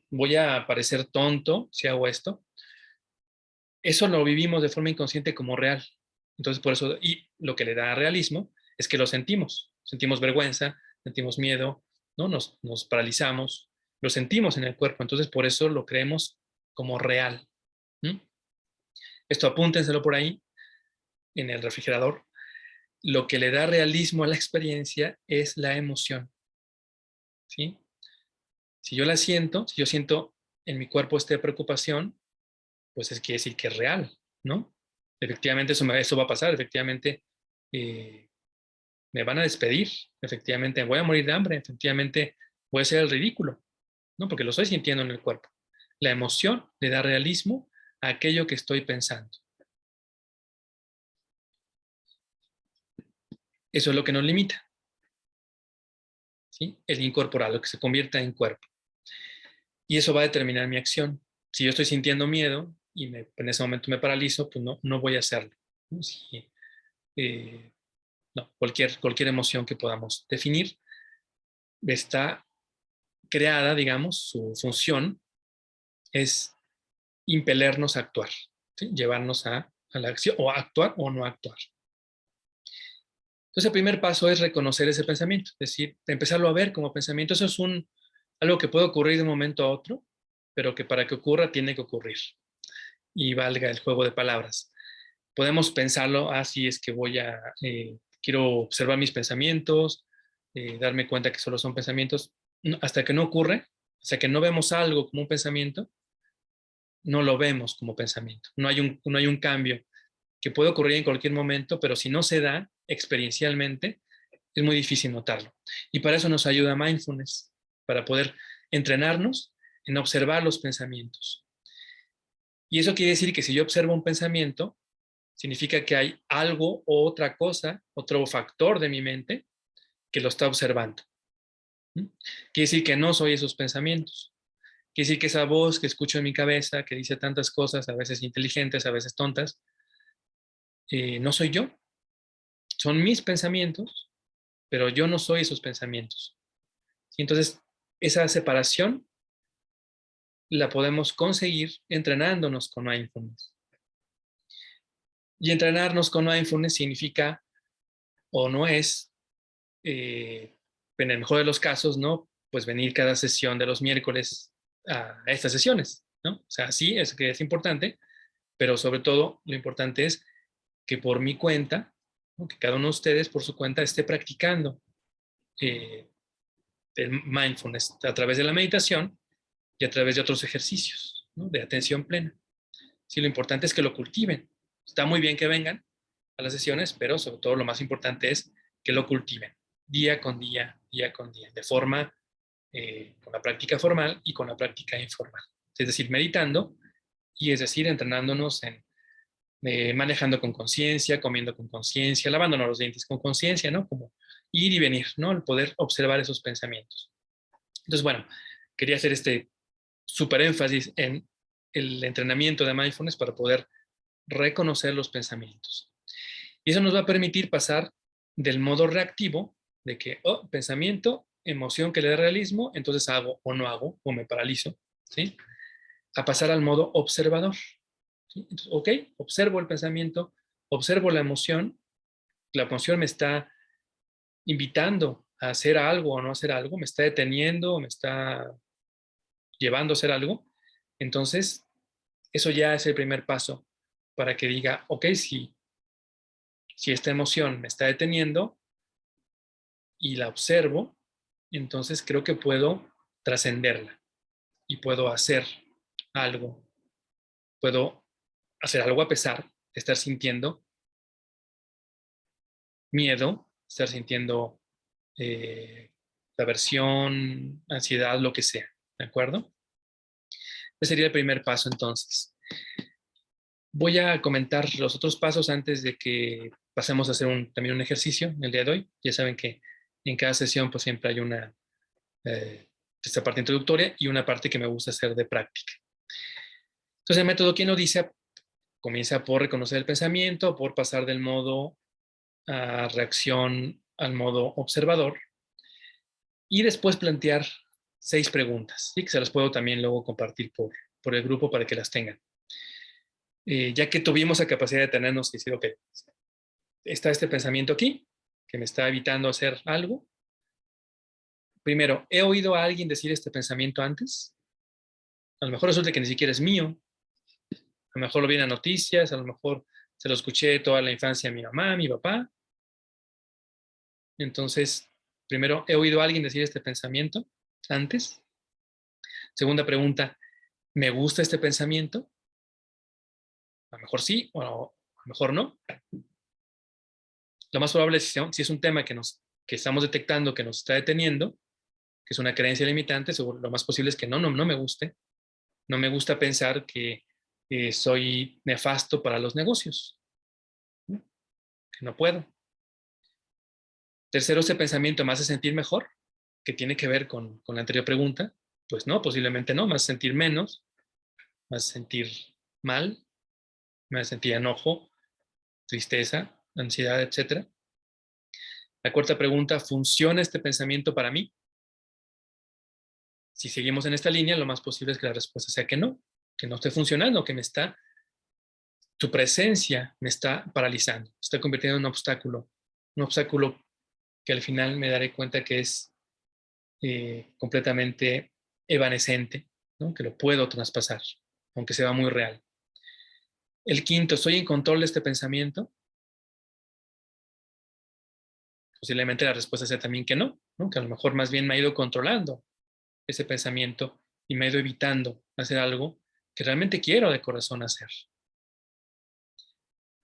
voy a parecer tonto si hago esto. Eso lo vivimos de forma inconsciente como real. Entonces, por eso, y lo que le da realismo es que lo sentimos. Sentimos vergüenza, sentimos miedo, ¿no? Nos paralizamos, lo sentimos en el cuerpo. Entonces, por eso lo creemos como real. ¿Mm? Esto apúntenselo por ahí, en el refrigerador. Lo que le da realismo a la experiencia es la emoción, ¿sí? Si yo la siento, si yo siento en mi cuerpo esta preocupación, pues es quiere decir que es real, ¿no? Efectivamente eso va a pasar, efectivamente eh, me van a despedir, efectivamente voy a morir de hambre, efectivamente voy a ser el ridículo, ¿no? Porque lo estoy sintiendo en el cuerpo. La emoción le da realismo a aquello que estoy pensando. Eso es lo que nos limita, ¿sí? El incorporar, lo que se convierta en cuerpo. Y eso va a determinar mi acción. Si yo estoy sintiendo miedo y en ese momento me paralizo, pues no voy a hacerlo, ¿no? Si, eh, no, cualquier emoción que podamos definir está creada, digamos, su función es impelernos a actuar, ¿sí? Llevarnos a la acción, o actuar o no actuar. Entonces, el primer paso es reconocer ese pensamiento, es decir, empezarlo a ver como pensamiento. Eso es algo que puede ocurrir de un momento a otro, pero que para que ocurra tiene que ocurrir. Y valga el juego de palabras. Podemos pensarlo, así es que quiero observar mis pensamientos, darme cuenta que solo son pensamientos, hasta que no ocurre, hasta que no vemos algo como un pensamiento, no lo vemos como pensamiento. No hay un cambio que puede ocurrir en cualquier momento, pero si no se da experiencialmente, es muy difícil notarlo. Y para eso nos ayuda mindfulness, para poder entrenarnos en observar los pensamientos. Y eso quiere decir que si yo observo un pensamiento, significa que hay algo o otra cosa, otro factor de mi mente que lo está observando. ¿Mm? Quiere decir que no soy esos pensamientos. Quiere decir que esa voz que escucho en mi cabeza, que dice tantas cosas, a veces inteligentes, a veces tontas, no soy yo. Son mis pensamientos, pero yo no soy esos pensamientos. Y entonces, esa separación la podemos conseguir entrenándonos con mindfulness. Y entrenarnos con mindfulness significa, o no es, en el mejor de los casos, ¿no? Pues venir cada sesión de los miércoles a estas sesiones, ¿no? O sea, sí, es que es importante, pero sobre todo lo importante es que por mi cuenta, ¿no? Que cada uno de ustedes por su cuenta esté practicando eh, el mindfulness a través de la meditación y a través de otros ejercicios, ¿no? De atención plena. Sí, lo importante es que lo cultiven. Está muy bien que vengan, a las sesiones, pero sobre todo lo más importante es que lo cultiven día con día, de forma con la práctica formal y con la práctica informal. Es decir, meditando y es decir, entrenándonos en manejando con conciencia, comiendo con conciencia, lavándonos los dientes con conciencia, ¿no? Como ir y venir, ¿no? El poder observar esos pensamientos. Entonces, bueno, quería hacer este súper énfasis en el entrenamiento de mindfulness para poder reconocer los pensamientos. Y eso nos va a permitir pasar del modo reactivo, de que, oh, pensamiento, emoción que le da realismo, entonces hago o no hago, o me paralizo, ¿sí? A pasar al modo observador. ¿Sí? Entonces, ok, observo el pensamiento, observo la emoción me está invitando a hacer algo o no hacer algo, me está deteniendo, me está llevando a hacer algo. Entonces, eso ya es el primer paso para que diga, ok, si esta emoción me está deteniendo y la observo, entonces creo que puedo trascenderla y puedo hacer algo. Puedo hacer algo a pesar de estar sintiendo miedo, estar sintiendo aversión, ansiedad, lo que sea. ¿De acuerdo? Ese sería el primer paso entonces. Voy a comentar los otros pasos antes de que pasemos a hacer también un ejercicio el día de hoy. Ya saben que en cada sesión pues siempre hay esta parte introductoria y una parte que me gusta hacer de práctica. Entonces el método quien lo dice comienza por reconocer el pensamiento, por pasar del modo reacción al modo observador y después plantear 6 preguntas, ¿sí? Que se las puedo también luego compartir por el grupo para que las tengan. Ya que tuvimos la capacidad de tenernos y decir, ok, está este pensamiento aquí, que me está evitando hacer algo. Primero, ¿he oído a alguien decir este pensamiento antes? A lo mejor resulta que ni siquiera es mío. A lo mejor lo vi en las noticias, a lo mejor se lo escuché toda la infancia a mi mamá, a mi papá. Entonces, primero, ¿he oído a alguien decir este pensamiento antes? Segunda pregunta, ¿me gusta este pensamiento? A lo mejor sí, o a lo mejor no. Lo más probable es si es un tema que estamos detectando que nos está deteniendo, que es una creencia limitante, lo más posible es que no me guste. No me gusta pensar que soy nefasto para los negocios, ¿no? Que no puedo. Tercero, ese pensamiento me hace sentir mejor, que tiene que ver con la anterior pregunta. Pues no, posiblemente no, me hace sentir menos, me hace sentir mal, me hace sentir enojo, tristeza, ansiedad, etcétera. La cuarta pregunta, ¿funciona este pensamiento para mí? Si seguimos en esta línea, lo más posible es que la respuesta sea que no esté funcionando, tu presencia me está paralizando, se está convirtiendo en un obstáculo que al final me daré cuenta que es completamente evanescente, ¿no? Que lo puedo traspasar, aunque sea muy real. El quinto, ¿estoy en control de este pensamiento? Posiblemente la respuesta sea también que no, que a lo mejor más bien me ha ido controlando ese pensamiento y me ha ido evitando hacer algo que realmente quiero de corazón hacer.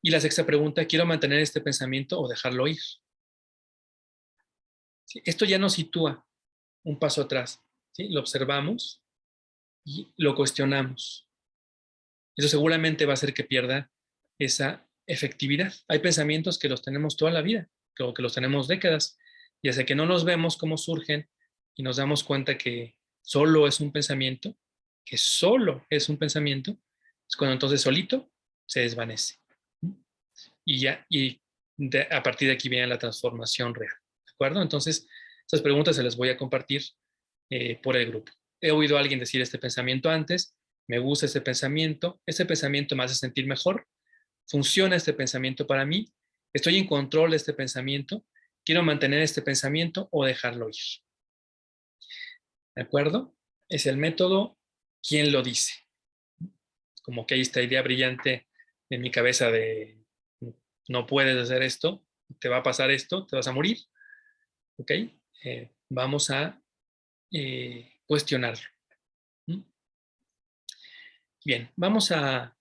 Y la sexta pregunta, ¿quiero mantener este pensamiento o dejarlo ir? ¿Sí? Esto ya nos sitúa un paso atrás, ¿sí? Lo observamos y lo cuestionamos. Eso seguramente va a hacer que pierda esa efectividad. Hay pensamientos que los tenemos toda la vida, o que los tenemos décadas, y hasta que no los vemos cómo surgen y nos damos cuenta que solo es un pensamiento, que solo es un pensamiento, es cuando entonces solito se desvanece. Y ya, a partir de aquí viene la transformación real. ¿De acuerdo? Entonces, estas preguntas se las voy a compartir por el grupo. He oído a alguien decir este pensamiento antes, me gusta este pensamiento me hace sentir mejor, funciona este pensamiento para mí, estoy en control de este pensamiento, quiero mantener este pensamiento o dejarlo ir. ¿De acuerdo? Es el método, ¿quién lo dice? Como que hay esta idea brillante en mi cabeza de no puedes hacer esto, te va a pasar esto, te vas a morir, ¿ok? Vamos a cuestionarlo. ¿Mm? Bien, vamos a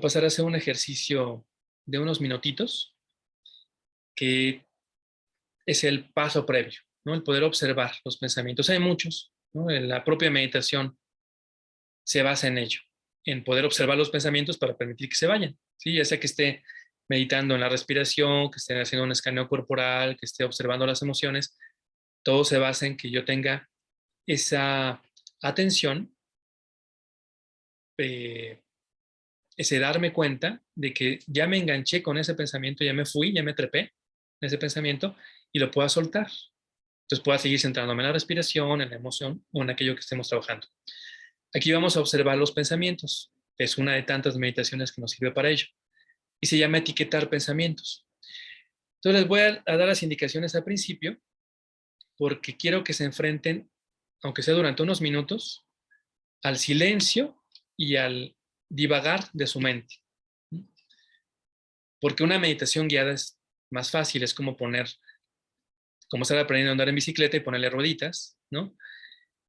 pasar a hacer un ejercicio de unos minutitos, que es el paso previo, ¿no? El poder observar los pensamientos. Hay muchos, ¿no? La propia meditación se basa en ello, en poder observar los pensamientos para permitir que se vayan, ¿sí? Ya sea que esté meditando en la respiración, que esté haciendo un escaneo corporal, que esté observando las emociones, todo se basa en que yo tenga esa atención, eh, ese darme cuenta de que ya me enganché con ese pensamiento, ya me fui, ya me trepé en ese pensamiento y lo pueda soltar. Entonces pueda seguir centrándome en la respiración, en la emoción o en aquello que estemos trabajando. Aquí vamos a observar los pensamientos. Es una de tantas meditaciones que nos sirve para ello. Y se llama etiquetar pensamientos. Entonces les voy a dar las indicaciones al principio porque quiero que se enfrenten, aunque sea durante unos minutos, al silencio y al divagar de su mente. Porque una meditación guiada es más fácil, es como estar aprendiendo a andar en bicicleta y ponerle rueditas, ¿no?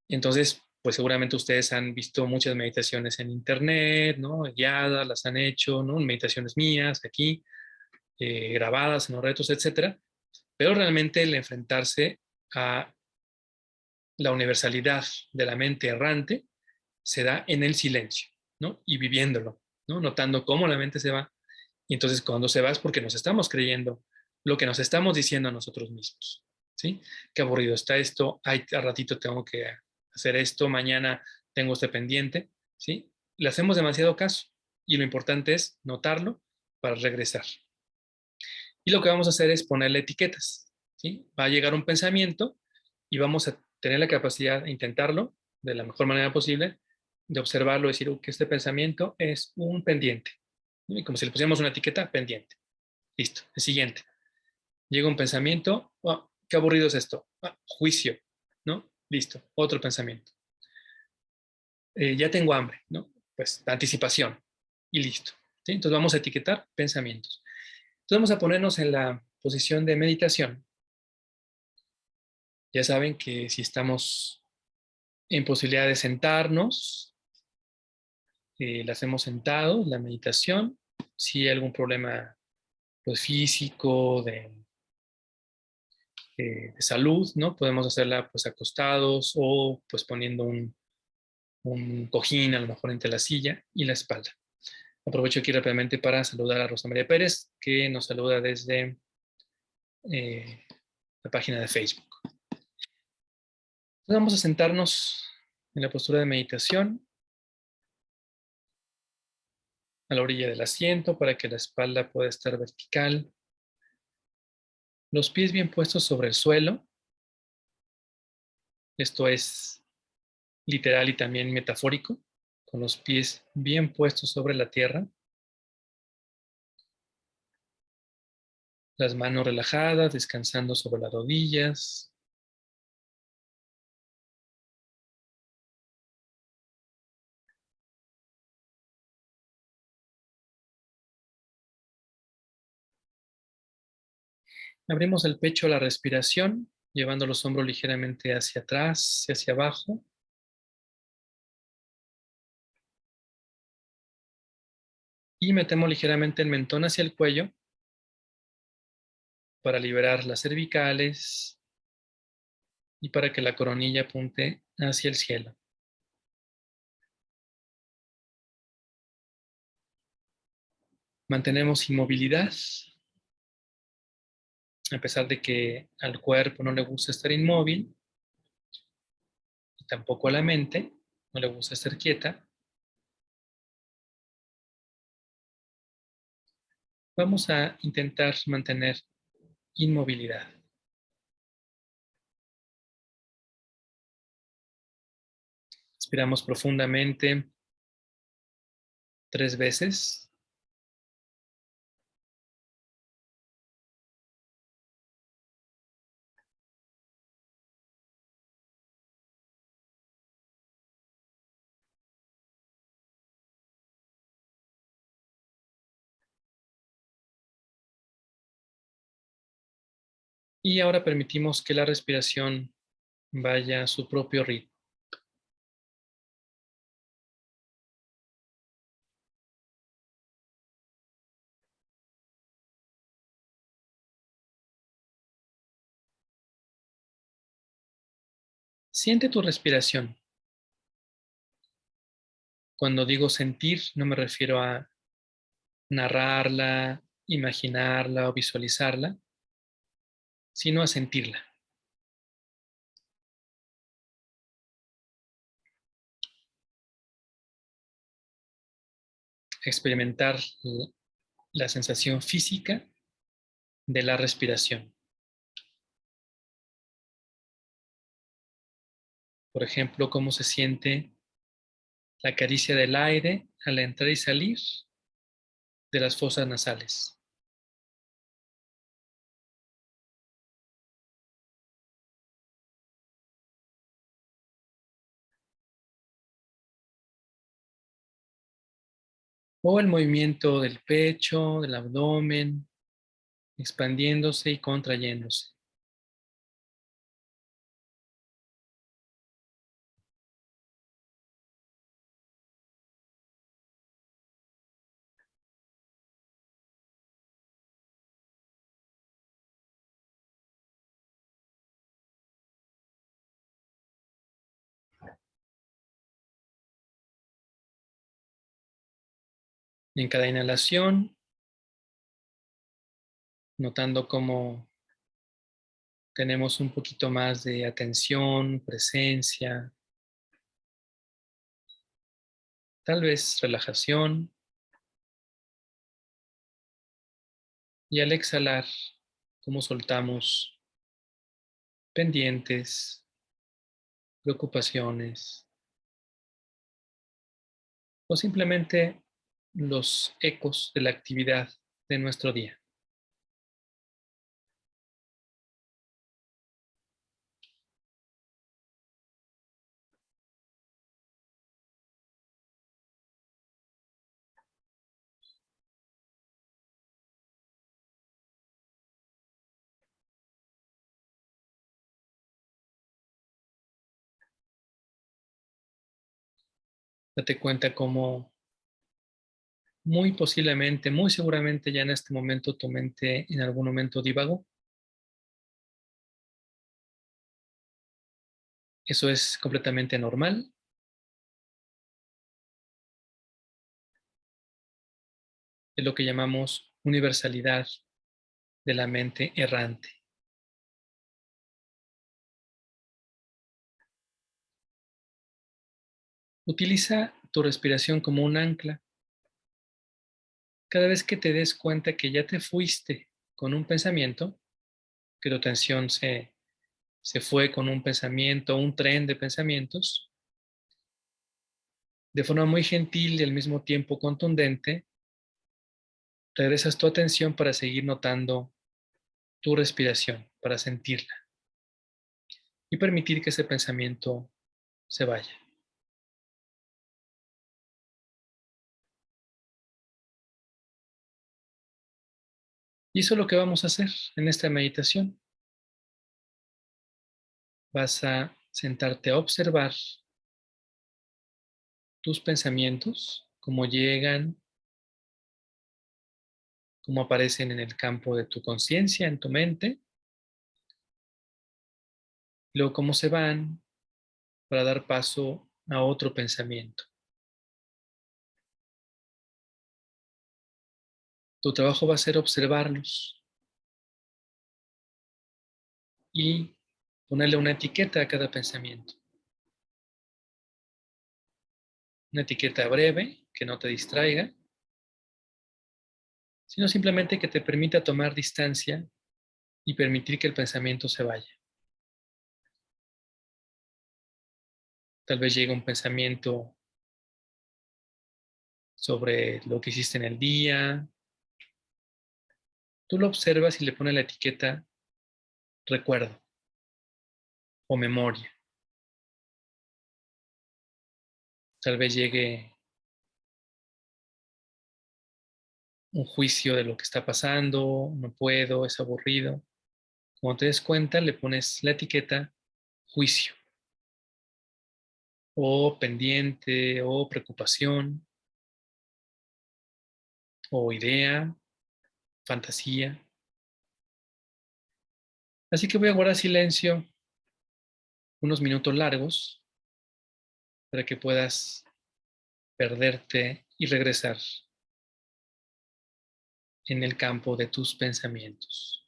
Entonces, pues seguramente ustedes han visto muchas meditaciones en internet, ¿no? Guiadas, las han hecho, ¿no? Meditaciones mías aquí, grabadas en los retos, etcétera. Pero realmente el enfrentarse a la universalidad de la mente errante se da en el silencio, ¿no? Y viviéndolo, ¿no? Notando cómo la mente se va. Y entonces cuando se va es porque nos estamos creyendo lo que nos estamos diciendo a nosotros mismos, ¿sí? Qué aburrido está esto, ay, a ratito tengo que hacer esto, mañana tengo este pendiente, ¿sí? Le hacemos demasiado caso y lo importante es notarlo para regresar. Y lo que vamos a hacer es ponerle etiquetas, ¿sí? Va a llegar un pensamiento y vamos a tener la capacidad de intentarlo de la mejor manera posible, de observarlo, decir que este pensamiento es un pendiente, ¿no? Y como si le pusiéramos una etiqueta, pendiente. Listo, el siguiente. Llega un pensamiento, oh, qué aburrido es esto. Ah, juicio, ¿no? Listo, otro pensamiento. Ya tengo hambre, ¿no? Pues anticipación y listo. ¿Sí? Entonces vamos a etiquetar pensamientos. Entonces vamos a ponernos en la posición de meditación. Ya saben que si estamos en posibilidad de sentarnos, la hacemos sentados, la meditación. Si hay algún problema pues, físico, de salud, ¿no? Podemos hacerla pues acostados o pues poniendo un cojín a lo mejor entre la silla y la espalda. Aprovecho aquí rápidamente para saludar a Rosa María Pérez, que nos saluda desde eh, la página de Facebook. Entonces vamos a sentarnos en la postura de meditación a la orilla del asiento para que la espalda pueda estar vertical. Los pies bien puestos sobre el suelo. Esto es literal y también metafórico, con los pies bien puestos sobre la tierra. Las manos relajadas, descansando sobre las rodillas. Abrimos el pecho a la respiración, llevando los hombros ligeramente hacia atrás y hacia abajo. Y metemos ligeramente el mentón hacia el cuello para liberar las cervicales y para que la coronilla apunte hacia el cielo. Mantenemos inmovilidad, a pesar de que al cuerpo no le gusta estar inmóvil y tampoco a la mente, no le gusta estar quieta. Vamos a intentar mantener inmovilidad. Inspiramos profundamente 3 veces. Y ahora permitimos que la respiración vaya a su propio ritmo. Siente tu respiración. Cuando digo sentir, no me refiero a narrarla, imaginarla o visualizarla, sino a sentirla. Experimentar la sensación física de la respiración. Por ejemplo, cómo se siente la caricia del aire al entrar y salir de las fosas nasales. O el movimiento del pecho, del abdomen, expandiéndose y contrayéndose. En cada inhalación, notando cómo tenemos un poquito más de atención, presencia, tal vez relajación. Y al exhalar, cómo soltamos pendientes, preocupaciones o simplemente los ecos de la actividad de nuestro día. Date cuenta cómo muy posiblemente, muy seguramente ya en este momento tu mente en algún momento divagó. Eso es completamente normal. Es lo que llamamos universalidad de la mente errante. Utiliza tu respiración como un ancla. Cada vez que te des cuenta que ya te fuiste con un pensamiento, que tu atención se fue con un pensamiento, un tren de pensamientos, de forma muy gentil y al mismo tiempo contundente, regresas tu atención para seguir notando tu respiración, para sentirla y permitir que ese pensamiento se vaya. Y eso es lo que vamos a hacer en esta meditación. Vas a sentarte a observar tus pensamientos, cómo llegan, cómo aparecen en el campo de tu conciencia, en tu mente, y luego cómo se van para dar paso a otro pensamiento. Tu trabajo va a ser observarlos y ponerle una etiqueta a cada pensamiento. Una etiqueta breve que no te distraiga, sino simplemente que te permita tomar distancia y permitir que el pensamiento se vaya. Tal vez llegue un pensamiento sobre lo que hiciste en el día. Tú lo observas y le pones la etiqueta recuerdo o memoria. Tal vez llegue un juicio de lo que está pasando, no puedo, es aburrido. Cuando te des cuenta, le pones la etiqueta juicio o pendiente o preocupación o idea, fantasía. Así que voy a guardar silencio unos minutos largos para que puedas perderte y regresar en el campo de tus pensamientos.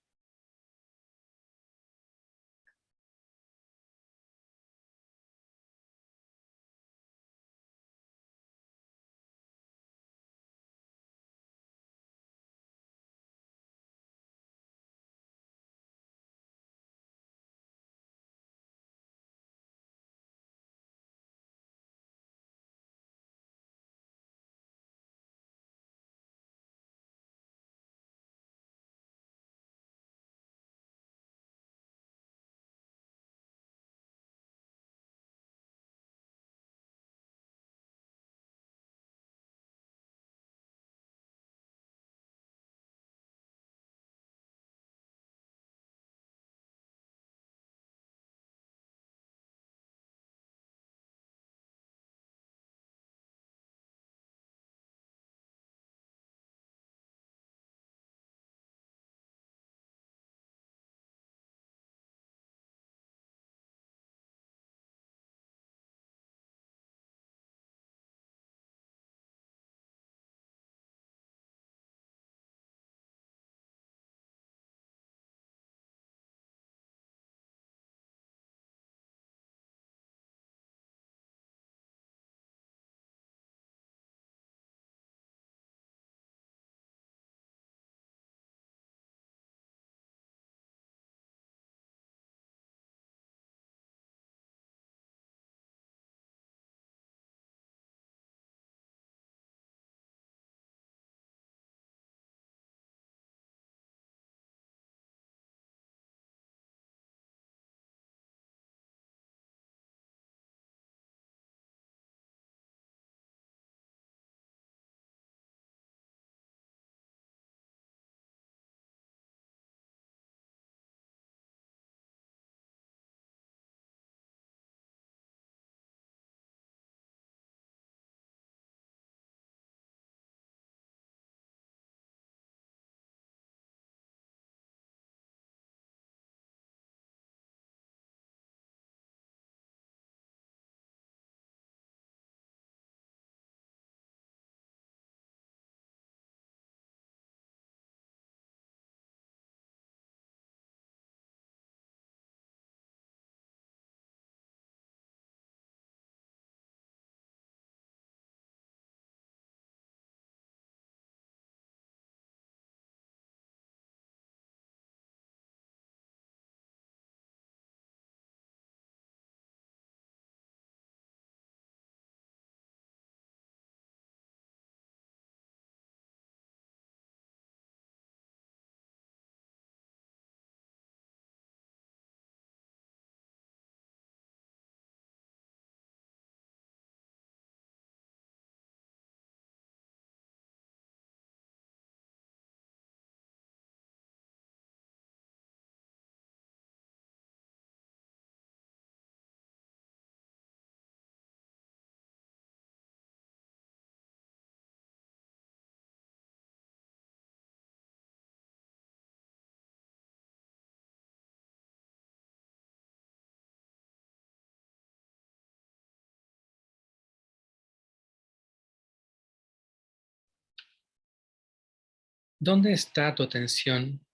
¿Dónde está tu atención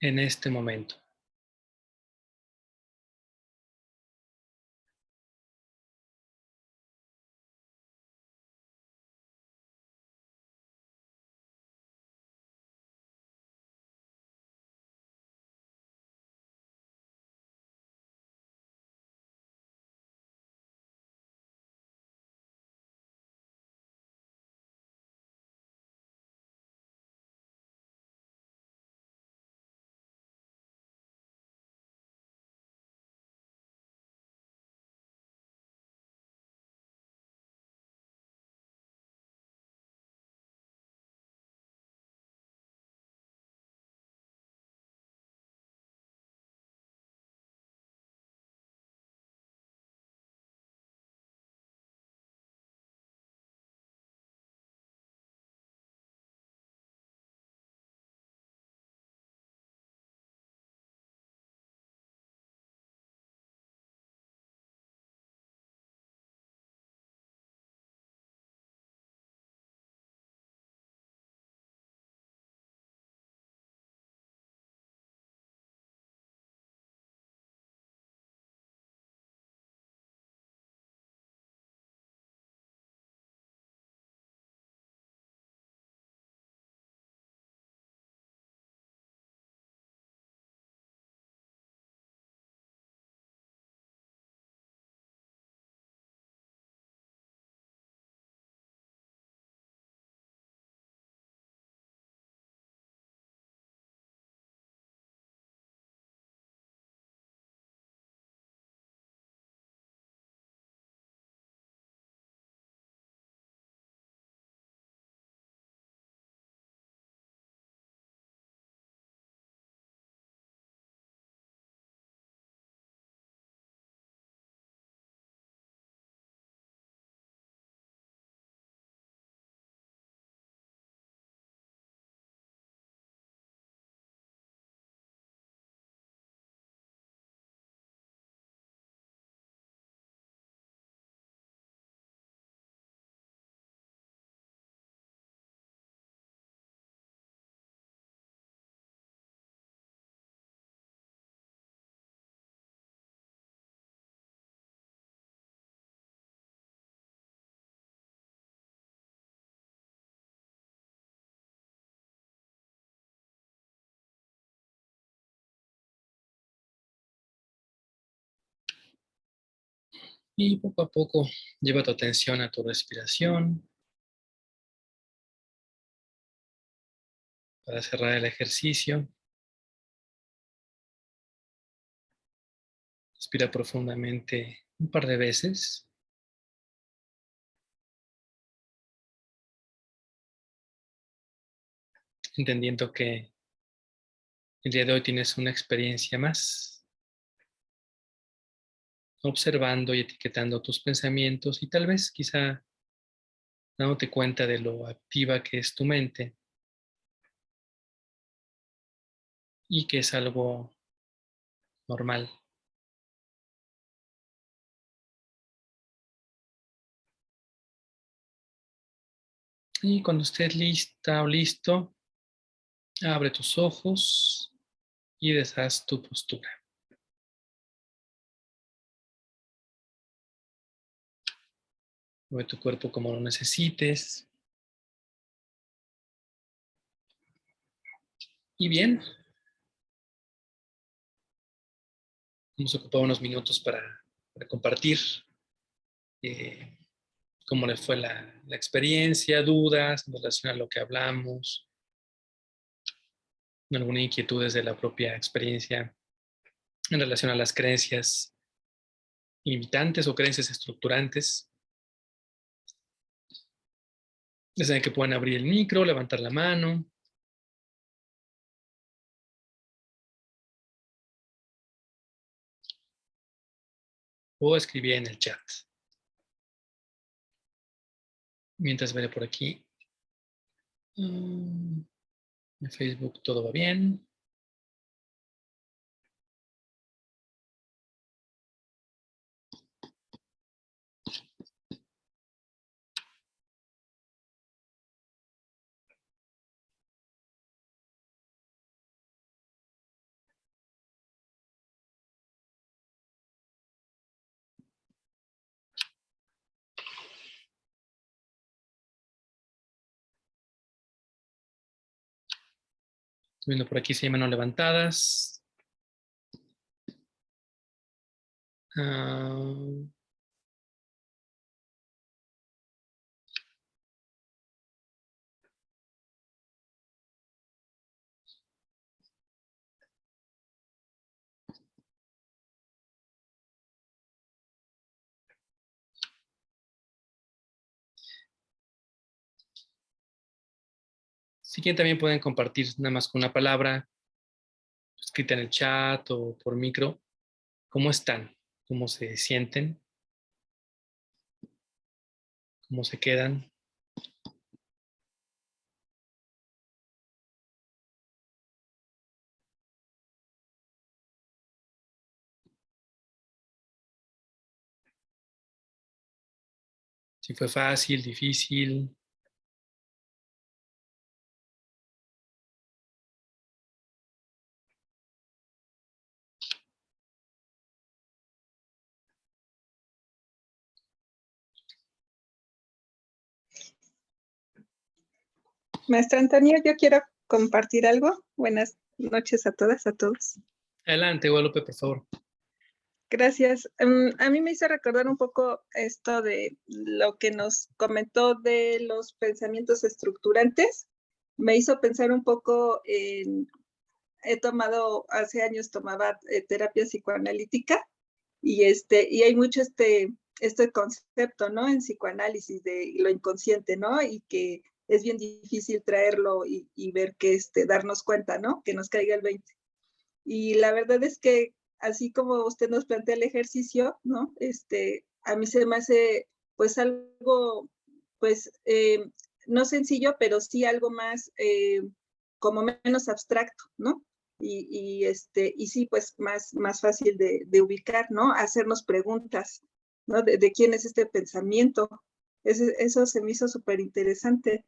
en este momento? Y poco a poco lleva tu atención a tu respiración para cerrar el ejercicio. Respira profundamente un par de veces, entendiendo que el día de hoy tienes una experiencia más, observando y etiquetando tus pensamientos y tal vez quizá dándote cuenta de lo activa que es tu mente y que es algo normal. Y cuando estés lista o listo, abre tus ojos y deshaz tu postura. Mueve tu cuerpo como lo necesites. Y bien, vamos a ocupar unos minutos para compartir eh, cómo le fue la experiencia, dudas en relación a lo que hablamos, alguna inquietudes de la propia experiencia en relación a las creencias limitantes o creencias estructurantes. Ya saben que pueden abrir el micro, levantar la mano o escribir en el chat. Mientras veré por aquí. En Facebook todo va bien. Estoy viendo por aquí si hay manos levantadas. Ah, si quieren también pueden compartir nada más con una palabra escrita en el chat o por micro. ¿Cómo están? ¿Cómo se sienten? ¿Cómo se quedan? Si fue fácil, difícil. Maestra Antonio, yo quiero compartir algo. Buenas noches a todas, a todos. Adelante, Guadalupe, por favor. Gracias. A mí me hizo recordar un poco esto de lo que nos comentó de los pensamientos estructurantes. Me hizo pensar un poco en, hace años tomaba terapia psicoanalítica y hay mucho este concepto, ¿no? En psicoanálisis de lo inconsciente, ¿no? Y que es bien difícil traerlo y ver que darnos cuenta, ¿no? Que nos caiga el 20. Y la verdad es que así como usted nos plantea el ejercicio, ¿no? A mí se me hace pues algo, pues no sencillo, pero sí algo más como menos abstracto, ¿no? Y sí, pues más fácil de ubicar, ¿no? Hacernos preguntas, ¿no? De quién es este pensamiento. Eso se me hizo súper interesante.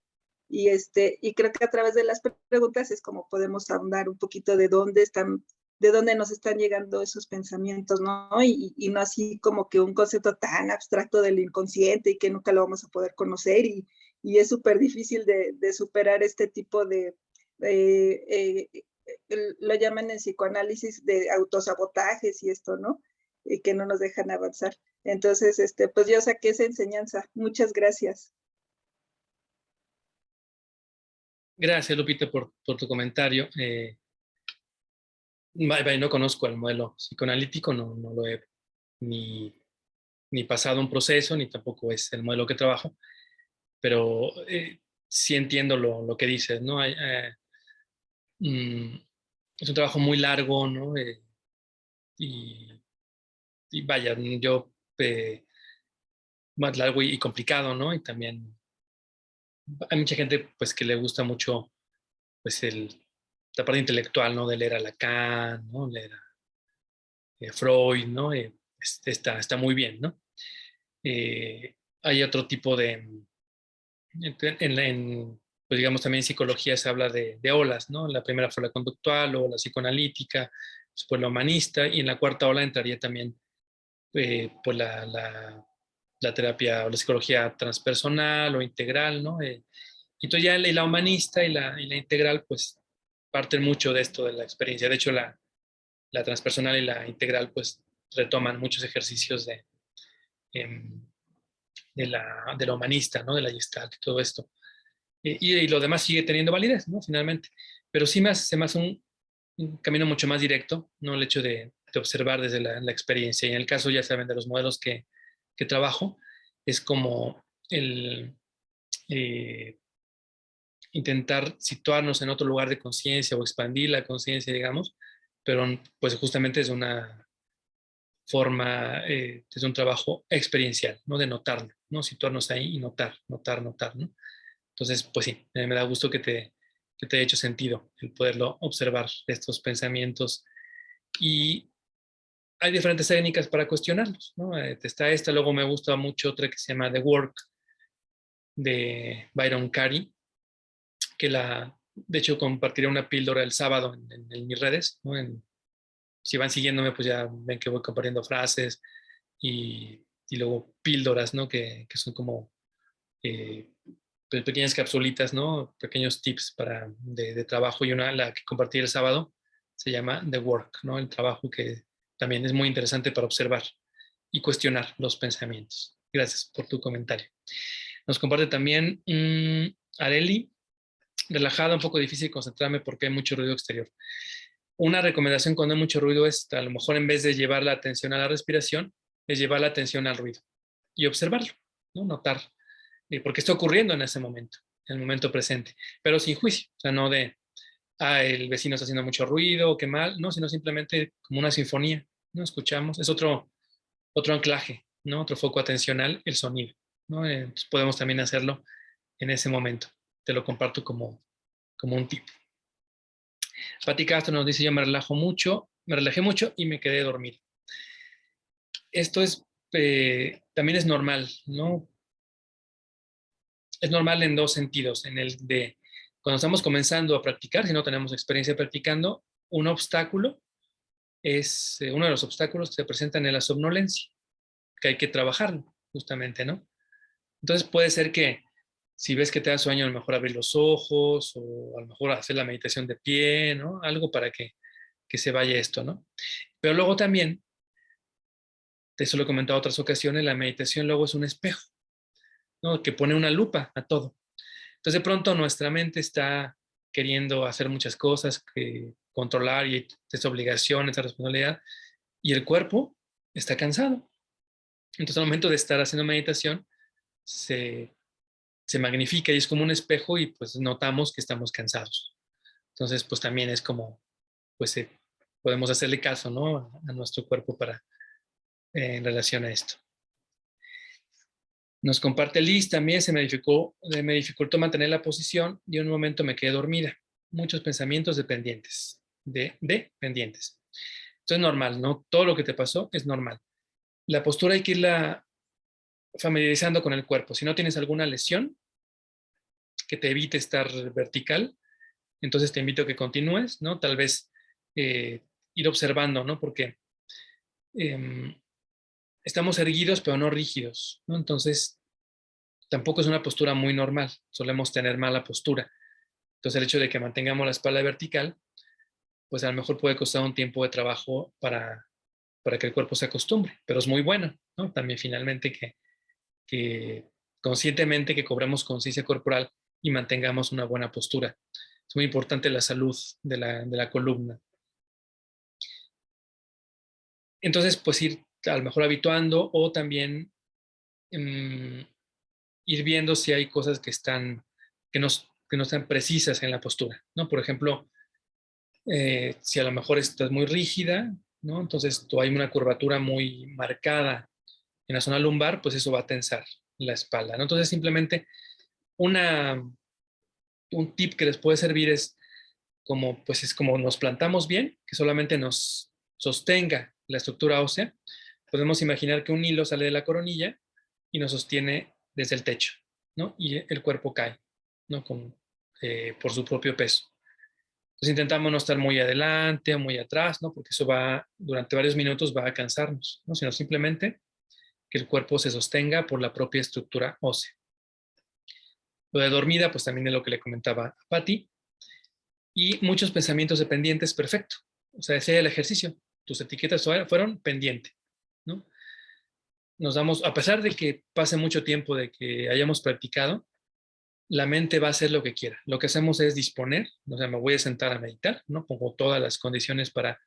Y creo que a través de las preguntas es como podemos ahondar un poquito de dónde nos están llegando esos pensamientos, ¿no? Y no así como que un concepto tan abstracto del inconsciente y que nunca lo vamos a poder conocer y es súper difícil de superar este tipo eh, lo llaman en psicoanálisis de autosabotajes y esto, ¿no? Que no nos dejan avanzar. Entonces, pues yo saqué esa enseñanza. Muchas gracias. Gracias, Lupita, por tu comentario. No conozco el modelo psicoanalítico, no lo he ni, ni pasado un proceso, ni tampoco es el modelo que trabajo, pero sí entiendo lo que dices, ¿no? Mm, es un trabajo muy largo, ¿no? Y, y vaya, más largo y complicado, ¿no? Y también hay mucha gente, pues, que le gusta mucho, pues, la parte intelectual, ¿no? De leer a Lacan, ¿no? Leer a Freud, ¿no? Está muy bien, ¿no? Hay otro tipo pues digamos también en psicología se habla de olas, ¿no? La primera fue la conductual, luego la psicoanalítica, después la humanista, y en la cuarta ola entraría también pues la terapia o la psicología transpersonal o integral, ¿no? Y entonces ya la humanista y la integral, pues parten mucho de esto, de la experiencia. De hecho, la transpersonal y la integral, pues retoman muchos ejercicios em, de la humanista, ¿no? De la Gestalt y todo esto. Y lo demás sigue teniendo validez, ¿no? Finalmente. Pero sí se me hace un camino mucho más directo, ¿no? El hecho de observar desde la experiencia. Y en el caso, ya saben, de los modelos que trabajo, es como el intentar situarnos en otro lugar de conciencia o expandir la conciencia, digamos, pero pues justamente es una forma, es un trabajo experiencial, ¿no? De notarlo, ¿no? Situarnos ahí y notar, ¿no? Entonces, pues sí, me da gusto que te haya hecho sentido el poderlo observar, estos pensamientos. Y hay diferentes técnicas para cuestionarlos, ¿no? Está esta, luego me gusta mucho otra que se llama The Work, de Byron Katie, de hecho, compartiré una píldora el sábado en mis redes, ¿no? Si van siguiéndome, pues ya ven que voy compartiendo frases y luego píldoras, ¿no? Que son como eh, pequeñas capsulitas, ¿no? Pequeños tips de trabajo, y la que compartí el sábado se llama The Work, ¿no? El trabajo, que también es muy interesante para observar y cuestionar los pensamientos. Gracias por tu comentario. Nos comparte también Areli, relajada, un poco difícil concentrarme porque hay mucho ruido exterior. Una recomendación cuando hay mucho ruido es, a lo mejor, en vez de llevar la atención a la respiración, es llevar la atención al ruido y observarlo, ¿no? Notar por qué está ocurriendo en ese momento, en el momento presente, pero sin juicio, o sea, no de, el vecino está haciendo mucho ruido, qué mal, no, sino simplemente como una sinfonía, ¿no? Escuchamos, es otro anclaje, ¿no? Otro foco atencional, el sonido, ¿no? Pues podemos también hacerlo en ese momento. Te lo comparto como un tip. Pati Castro nos dice: yo me relajé mucho y me quedé dormido. Esto también es normal, ¿no? Es normal en dos sentidos. En el de cuando estamos comenzando a practicar, si no tenemos experiencia practicando, un obstáculo uno de los obstáculos que se presentan en la somnolencia, que hay que trabajar justamente, ¿no? Entonces puede ser que si ves que te da sueño, a lo mejor abrir los ojos o a lo mejor hacer la meditación de pie, ¿no? Algo para que se vaya esto, ¿no? Pero luego también, eso lo he comentado en otras ocasiones, la meditación luego es un espejo, ¿no? Que pone una lupa a todo. Entonces de pronto nuestra mente está queriendo hacer muchas cosas, que controlar, y esa obligación, esa responsabilidad, y el cuerpo está cansado. Entonces al momento de estar haciendo meditación, se, se magnifica y es como un espejo, y pues notamos que estamos cansados. Entonces pues también es como, pues podemos hacerle caso, ¿no? A nuestro cuerpo en relación a esto. Nos comparte Liz también: me dificultó mantener la posición y en un momento me quedé dormida. Muchos pensamientos de pendientes. Esto es normal, ¿no? Todo lo que te pasó es normal. La postura hay que irla familiarizando con el cuerpo. Si no tienes alguna lesión que te evite estar vertical, entonces te invito a que continúes, ¿no? Tal vez ir observando, ¿no? Porque estamos erguidos pero no rígidos, ¿no? Entonces tampoco es una postura muy normal. Solemos tener mala postura. Entonces el hecho de que mantengamos la espalda vertical, pues a lo mejor puede costar un tiempo de trabajo para que el cuerpo se acostumbre, pero es muy bueno, ¿no? También finalmente que conscientemente que cobremos conciencia corporal y mantengamos una buena postura. Es muy importante la salud de la columna. Entonces, pues ir a lo mejor habituando o también ir viendo si hay cosas que no están precisas en la postura, ¿no? Por ejemplo, si a lo mejor estás muy rígida, ¿no? Entonces tú hay una curvatura muy marcada en la zona lumbar, pues eso va a tensar la espalda, ¿no? Entonces simplemente un tip que les puede servir es pues es como nos plantamos bien, que solamente nos sostenga la estructura ósea. Podemos imaginar que un hilo sale de la coronilla y nos sostiene desde el techo, ¿no? Y el cuerpo cae, ¿no? Por su propio peso. Entonces intentamos no estar muy adelante o muy atrás, ¿no? Porque eso durante varios minutos va a cansarnos, ¿no? Sino simplemente que el cuerpo se sostenga por la propia estructura ósea. Lo de dormida, pues también es lo que le comentaba a Patti. Y muchos pensamientos de pendientes, perfecto. O sea, ese es el ejercicio. Tus etiquetas fueron pendiente, ¿no? A pesar de que pase mucho tiempo de que hayamos practicado, la mente va a hacer lo que quiera. Lo que hacemos es disponer, o sea, me voy a sentar a meditar, ¿no? Pongo todas las condiciones para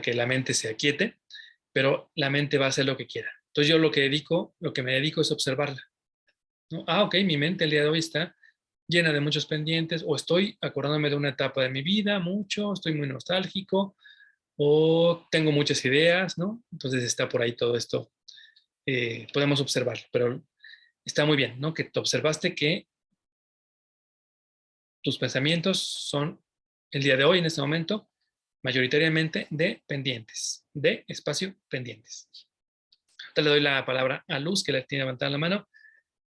que la mente se aquiete, pero la mente va a hacer lo que quiera. Entonces yo lo que me dedico es observarla, ¿no? Ok, mi mente el día de hoy está llena de muchos pendientes, o estoy acordándome de una etapa de mi vida mucho, estoy muy nostálgico, o tengo muchas ideas, ¿no? Entonces está por ahí todo esto, podemos observarlo, pero está muy bien, ¿no? Que te observaste que tus pensamientos son el día de hoy, en este momento, mayoritariamente de pendientes, de espacio pendientes. Te le doy la palabra a Luz, que la tiene levantada la mano.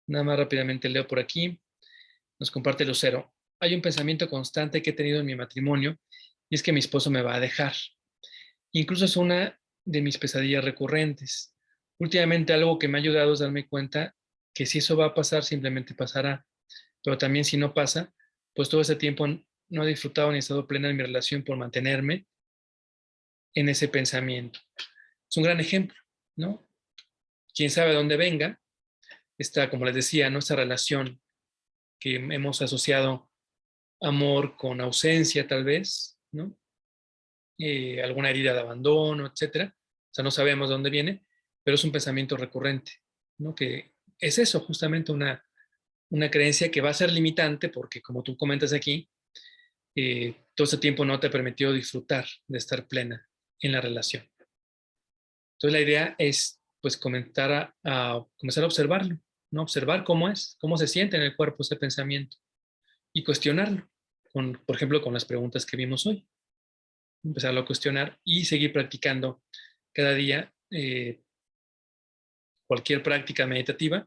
Nada más rápidamente leo por aquí. Nos comparte Lucero. Hay un pensamiento constante que he tenido en mi matrimonio y es que mi esposo me va a dejar. Incluso es una de mis pesadillas recurrentes. Últimamente algo que me ha ayudado es darme cuenta que si eso va a pasar, simplemente pasará. Pero también si no pasa, pues todo ese tiempo no he disfrutado ni he estado plena en mi relación por mantenerme en ese pensamiento. Es un gran ejemplo, ¿no? Quién sabe dónde venga, como les decía, nuestra relación que hemos asociado amor con ausencia tal vez, ¿no? Alguna herida de abandono, etcétera. O sea, no sabemos de dónde viene, pero es un pensamiento recurrente, ¿no? Que es eso, justamente una creencia que va a ser limitante porque, como tú comentas aquí, todo ese tiempo no te permitió disfrutar de estar plena en la relación. Entonces la idea es pues a comenzar a observarlo, ¿no? Observar cómo es, cómo se siente en el cuerpo ese pensamiento y cuestionarlo, por ejemplo, con las preguntas que vimos hoy. Empezarlo a cuestionar y seguir practicando cada día. Cualquier práctica meditativa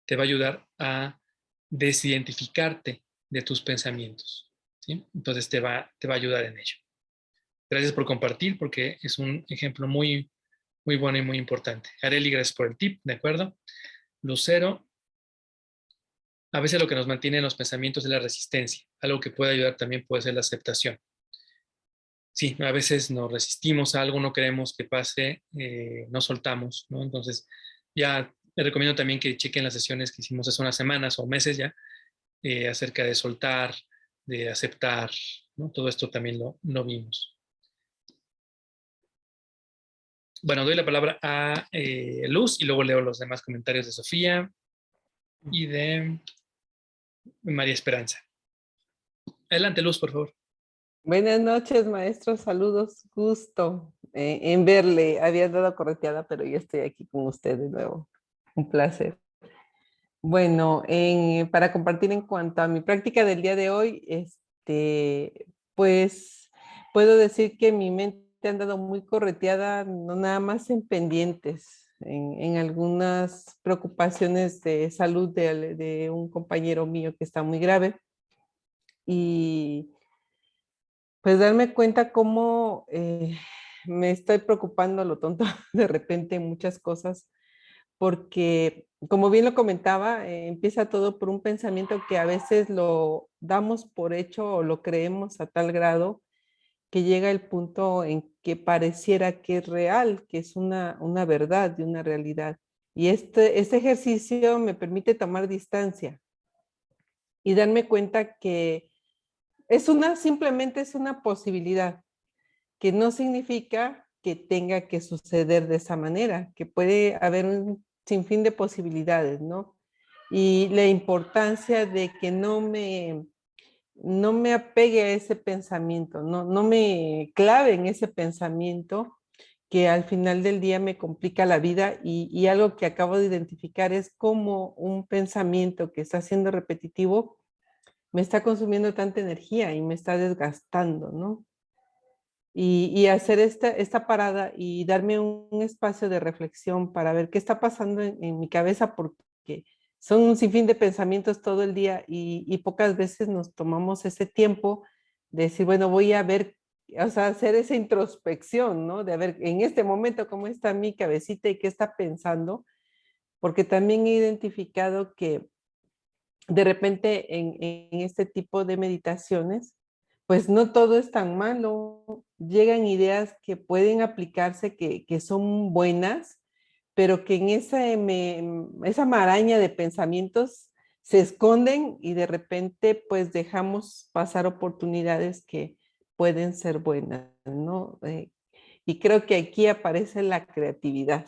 te va a ayudar a desidentificarte de tus pensamientos, ¿sí? Entonces te va a ayudar en ello. Gracias por compartir porque es un ejemplo muy, muy bueno y muy importante. Areli, gracias por el tip, ¿de acuerdo? Lucero, a veces lo que nos mantiene en los pensamientos es la resistencia. Algo que puede ayudar también puede ser la aceptación. Sí, a veces nos resistimos a algo, no queremos que pase, no soltamos, ¿no? Entonces, ya les recomiendo también que chequen las sesiones que hicimos hace unas semanas o meses ya, acerca de soltar, de aceptar, ¿no? Todo esto también lo vimos. Bueno, doy la palabra a Luz y luego leo los demás comentarios de Sofía y de María Esperanza. Adelante, Luz, por favor. Buenas noches, maestro. Saludos. Gusto en verle. Había dado correteada, pero ya estoy aquí con usted de nuevo. Un placer. Bueno, para compartir en cuanto a mi práctica del día de hoy, pues puedo decir que mi mente ha andado muy correteada, no nada más en pendientes, en algunas preocupaciones de salud de un compañero mío que está muy grave. Y pues darme cuenta cómo me estoy preocupando a lo tonto de repente en muchas cosas, porque como bien lo comentaba, empieza todo por un pensamiento que a veces lo damos por hecho o lo creemos a tal grado que llega el punto en que pareciera que es real, que es una verdad y una realidad. Y este ejercicio me permite tomar distancia y darme cuenta que simplemente es una posibilidad, que no significa que tenga que suceder de esa manera, que puede haber un sinfín de posibilidades, ¿no? Y la importancia de que no me apegue a ese pensamiento, no me clave en ese pensamiento que al final del día me complica la vida y algo que acabo de identificar es como un pensamiento que está siendo repetitivo me está consumiendo tanta energía y me está desgastando, ¿no? Y hacer esta parada y darme un espacio de reflexión para ver qué está pasando en mi cabeza, porque son un sinfín de pensamientos todo el día y pocas veces nos tomamos ese tiempo de decir, bueno, voy a ver, o sea, hacer esa introspección, ¿no? De ver en este momento cómo está mi cabecita y qué está pensando, porque también he identificado que de repente en este tipo de meditaciones, pues no todo es tan malo. Llegan ideas que pueden aplicarse, que son buenas, pero que en esa maraña de pensamientos se esconden y de repente pues dejamos pasar oportunidades que pueden ser buenas, ¿no? Y creo que aquí aparece la creatividad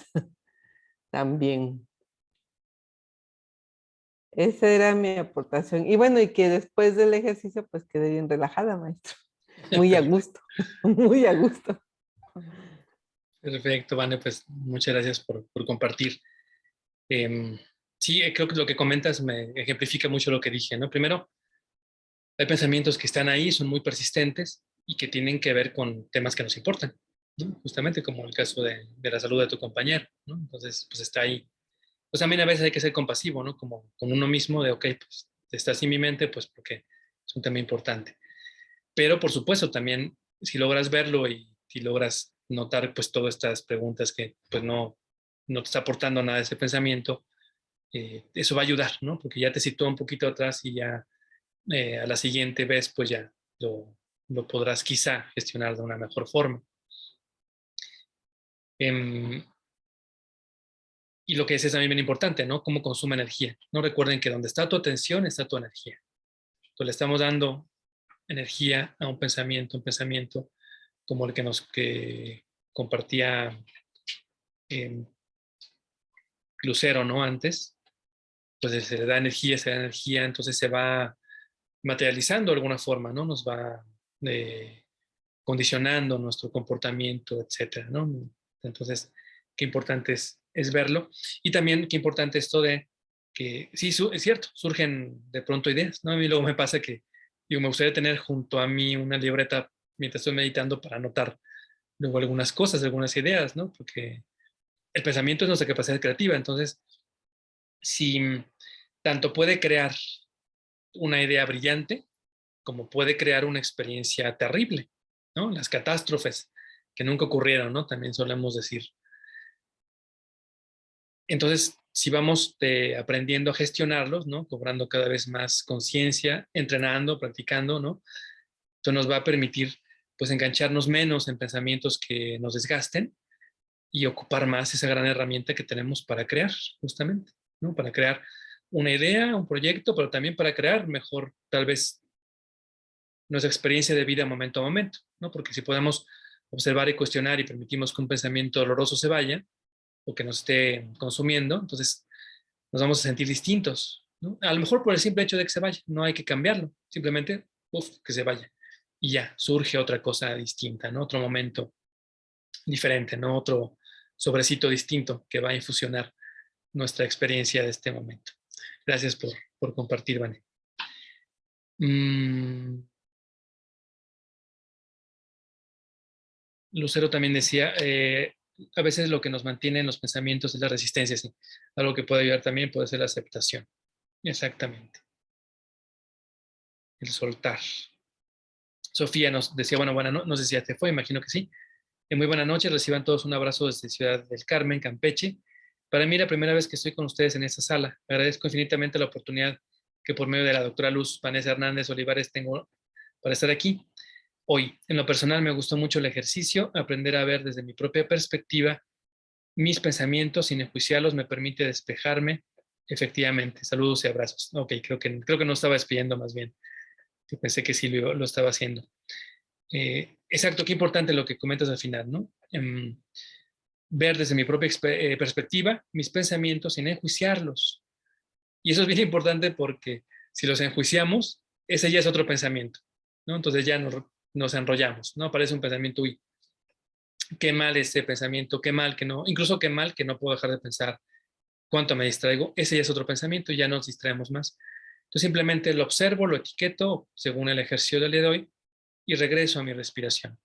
también. Esa era mi aportación. Y bueno, y que después del ejercicio, pues quedé bien relajada, maestro. Muy a gusto, muy a gusto. Perfecto, Vane, pues muchas gracias por compartir. Em, sí, creo que lo que comentas me ejemplifica mucho lo que dije, ¿no? Primero, hay pensamientos que están ahí, son muy persistentes y que tienen que ver con temas que nos importan, ¿no? Justamente como el caso de la salud de tu compañero, ¿no? Entonces, pues está ahí. Pues también a veces hay que ser compasivo, ¿no? Como con uno mismo de, ok, pues está así mi mente, pues porque es un tema importante. Pero por supuesto, también si logras verlo y si logras notar pues todas estas preguntas que pues no te está aportando nada ese pensamiento, eso va a ayudar, ¿no? Porque ya te sitúa un poquito atrás y ya a la siguiente vez pues ya lo podrás quizá gestionar de una mejor forma. Em, y lo que es también bien importante, ¿no? Cómo consume energía. No recuerden que donde está tu atención está tu energía. Entonces le estamos dando energía a un pensamiento como el que compartía eh, Lucero, ¿no? Antes, pues se le da energía, entonces se va materializando de alguna forma, ¿no? Nos va condicionando nuestro comportamiento, etcétera, ¿no? Entonces, qué importante es verlo. Y también qué importante esto de que, sí, es cierto, surgen de pronto ideas, ¿no? A mí luego me pasa que, digo, me gustaría tener junto a mí una libreta mientras estoy meditando para anotar luego algunas cosas, algunas ideas, ¿no? Porque el pensamiento es nuestra capacidad creativa, entonces, si tanto puede crear una idea brillante, como puede crear una experiencia terrible, ¿no? Las catástrofes que nunca ocurrieron, ¿no? También solemos decir. Entonces, si vamos aprendiendo a gestionarlos, ¿no? Cobrando cada vez más conciencia, entrenando, practicando, ¿no? Esto nos va a permitir, pues, engancharnos menos en pensamientos que nos desgasten y ocupar más esa gran herramienta que tenemos para crear, justamente, ¿no? Para crear una idea, un proyecto, pero también para crear mejor, tal vez, nuestra experiencia de vida momento a momento, ¿no? Porque si podemos observar y cuestionar y permitimos que un pensamiento doloroso se vaya o que nos esté consumiendo, entonces nos vamos a sentir distintos, ¿no? A lo mejor por el simple hecho de que se vaya, no hay que cambiarlo, simplemente, que se vaya. Y ya, surge otra cosa distinta, ¿no? Otro momento diferente, ¿no? Otro sobrecito distinto que va a infusionar nuestra experiencia de este momento. Gracias por compartir, Vane. Lucero también decía, a veces lo que nos mantiene en los pensamientos es la resistencia, sí. Algo que puede ayudar también puede ser la aceptación. Exactamente. El soltar. Sofía nos decía, bueno, no sé si ya te fue, imagino que sí. Muy buena noche, reciban todos un abrazo desde Ciudad del Carmen, Campeche. Para mí la primera vez que estoy con ustedes en esta sala. Agradezco infinitamente la oportunidad que por medio de la doctora Luz Vanessa Hernández Olivares tengo para estar aquí. hoy. En lo personal me gustó mucho el ejercicio. Aprender a ver desde mi propia perspectiva mis pensamientos sin enjuiciarlos me permite despejarme efectivamente. Saludos y abrazos. Ok, creo que no estaba despidiendo más bien. Yo pensé que sí lo estaba haciendo. Exacto, qué importante lo que comentas al final, ¿no? Ver desde mi propia perspectiva mis pensamientos sin enjuiciarlos. Y eso es bien importante porque si los enjuiciamos, ese ya es otro pensamiento, ¿no? Entonces ya nos enrollamos, ¿no? Aparece un pensamiento, uy, qué mal este pensamiento, qué mal que no, incluso qué mal que no puedo dejar de pensar, cuánto me distraigo, ese ya es otro pensamiento y ya nos distraemos más. Entonces simplemente lo observo, lo etiqueto según el ejercicio del día de hoy y regreso a mi respiración,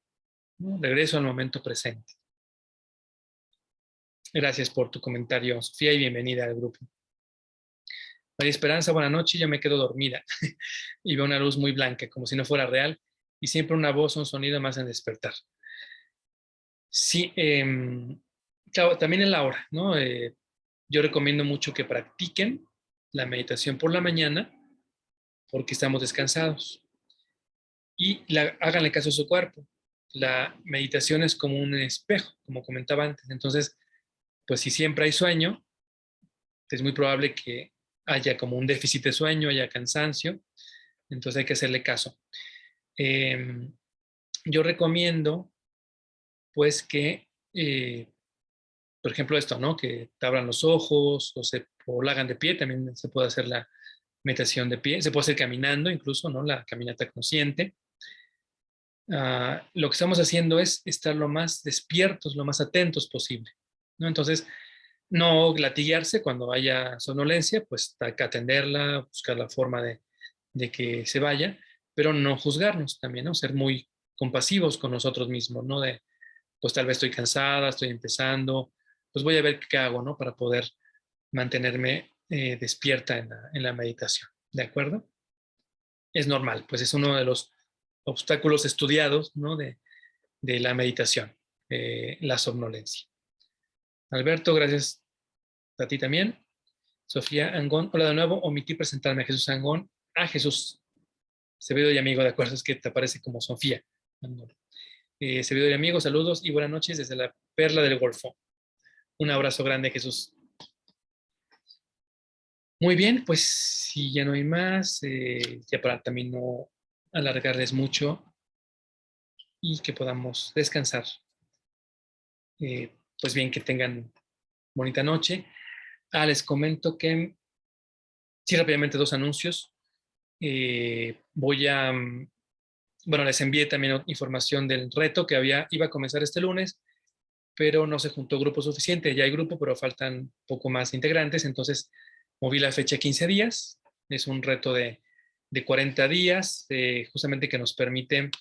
¿no? Regreso al momento presente. Gracias por tu comentario, Sofía, y bienvenida al grupo. María Esperanza, buena noche, yo me quedo dormida y veo una luz muy blanca, como si no fuera real, y siempre una voz o un sonido me hacen despertar. Sí, claro, también en la hora, ¿no? Yo recomiendo mucho que practiquen la meditación por la mañana porque estamos descansados y háganle caso a su cuerpo. La meditación es como un espejo, como comentaba antes. Entonces, pues si siempre hay sueño, es muy probable que haya como un déficit de sueño, haya cansancio, entonces hay que hacerle caso. Eh, yo recomiendo, pues, que, por ejemplo, esto, ¿no? Que te abran los ojos o la hagan de pie, también se puede hacer la meditación de pie, se puede hacer caminando incluso, ¿no? La caminata consciente. Lo que estamos haciendo es estar lo más despiertos, lo más atentos posible, ¿no? Entonces, no latigarse cuando haya somnolencia, pues hay que atenderla, buscar la forma de que se vaya, pero no juzgarnos también, ¿no? Ser muy compasivos con nosotros mismos, ¿no? De, pues tal vez estoy cansada, estoy empezando, pues voy a ver qué hago, ¿no? Para poder mantenerme despierta en la meditación, ¿de acuerdo? Es normal, pues es uno de los obstáculos estudiados, ¿no? De la meditación, la somnolencia. Alberto, gracias a ti también. Sofía Angón, hola de nuevo, omití presentarme a Jesús Angón. Jesús, servidor y amigo, de acuerdo, es que te aparece como Sofía Angón. Servidor y amigo, saludos y buenas noches desde la Perla del Golfo. Un abrazo grande, Jesús. Muy bien, pues si ya no hay más, ya para también no alargarles mucho y que podamos descansar. Pues bien, que tengan bonita noche. Les comento que, sí, rápidamente dos anuncios. Voy a, bueno, les envié también información del reto que iba a comenzar este lunes, pero no se juntó grupo suficiente. Ya hay grupo, pero faltan poco más integrantes, entonces moví la fecha 15 días. Es un reto de 40 días, justamente que nos permite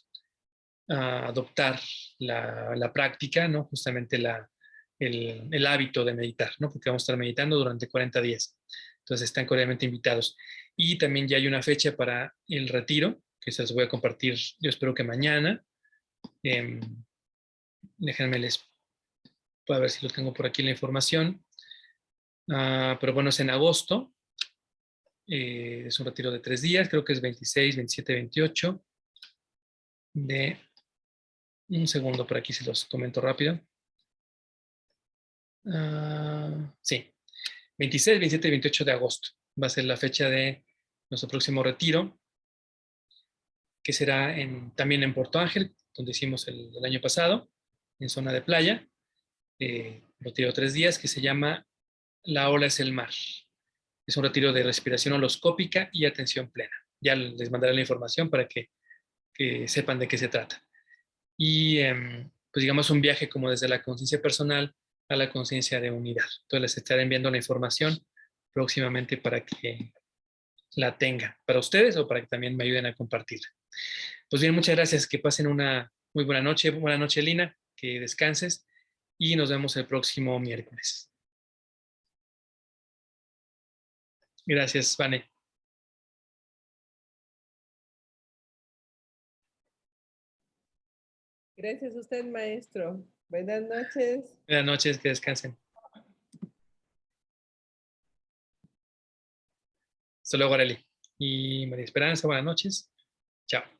adoptar la práctica, ¿no? Justamente el hábito de meditar, ¿no? Porque vamos a estar meditando durante 40 días. Entonces están cordialmente invitados. Y también ya hay una fecha para el retiro, que se los voy a compartir, yo espero que mañana. Déjenme les, a ver si lo tengo por aquí la información. Pero bueno, es en agosto. Es un retiro de 3 días, creo que es 26, 27, 28. De un segundo, por aquí se los comento rápido. Sí, 26, 27 y 28 de agosto va a ser la fecha de nuestro próximo retiro, que será también en Puerto Ángel, donde hicimos el año pasado, en zona de playa. Retiro de 3 días que se llama La ola es el mar. Es un retiro de respiración holoscópica y atención plena. Ya les mandaré la información para que sepan de qué se trata. Y pues digamos un viaje como desde la conciencia personal a la conciencia de unidad. Entonces les estaré enviando la información próximamente para que la tengan, para ustedes o para que también me ayuden a compartirla. Pues bien, muchas gracias, que pasen una muy buena noche Lina, que descanses y nos vemos el próximo miércoles. Gracias, Vane. Gracias a usted, maestro. Buenas noches. Buenas noches, que descansen. Hasta luego, Arely. Y María Esperanza, buenas noches. Chao.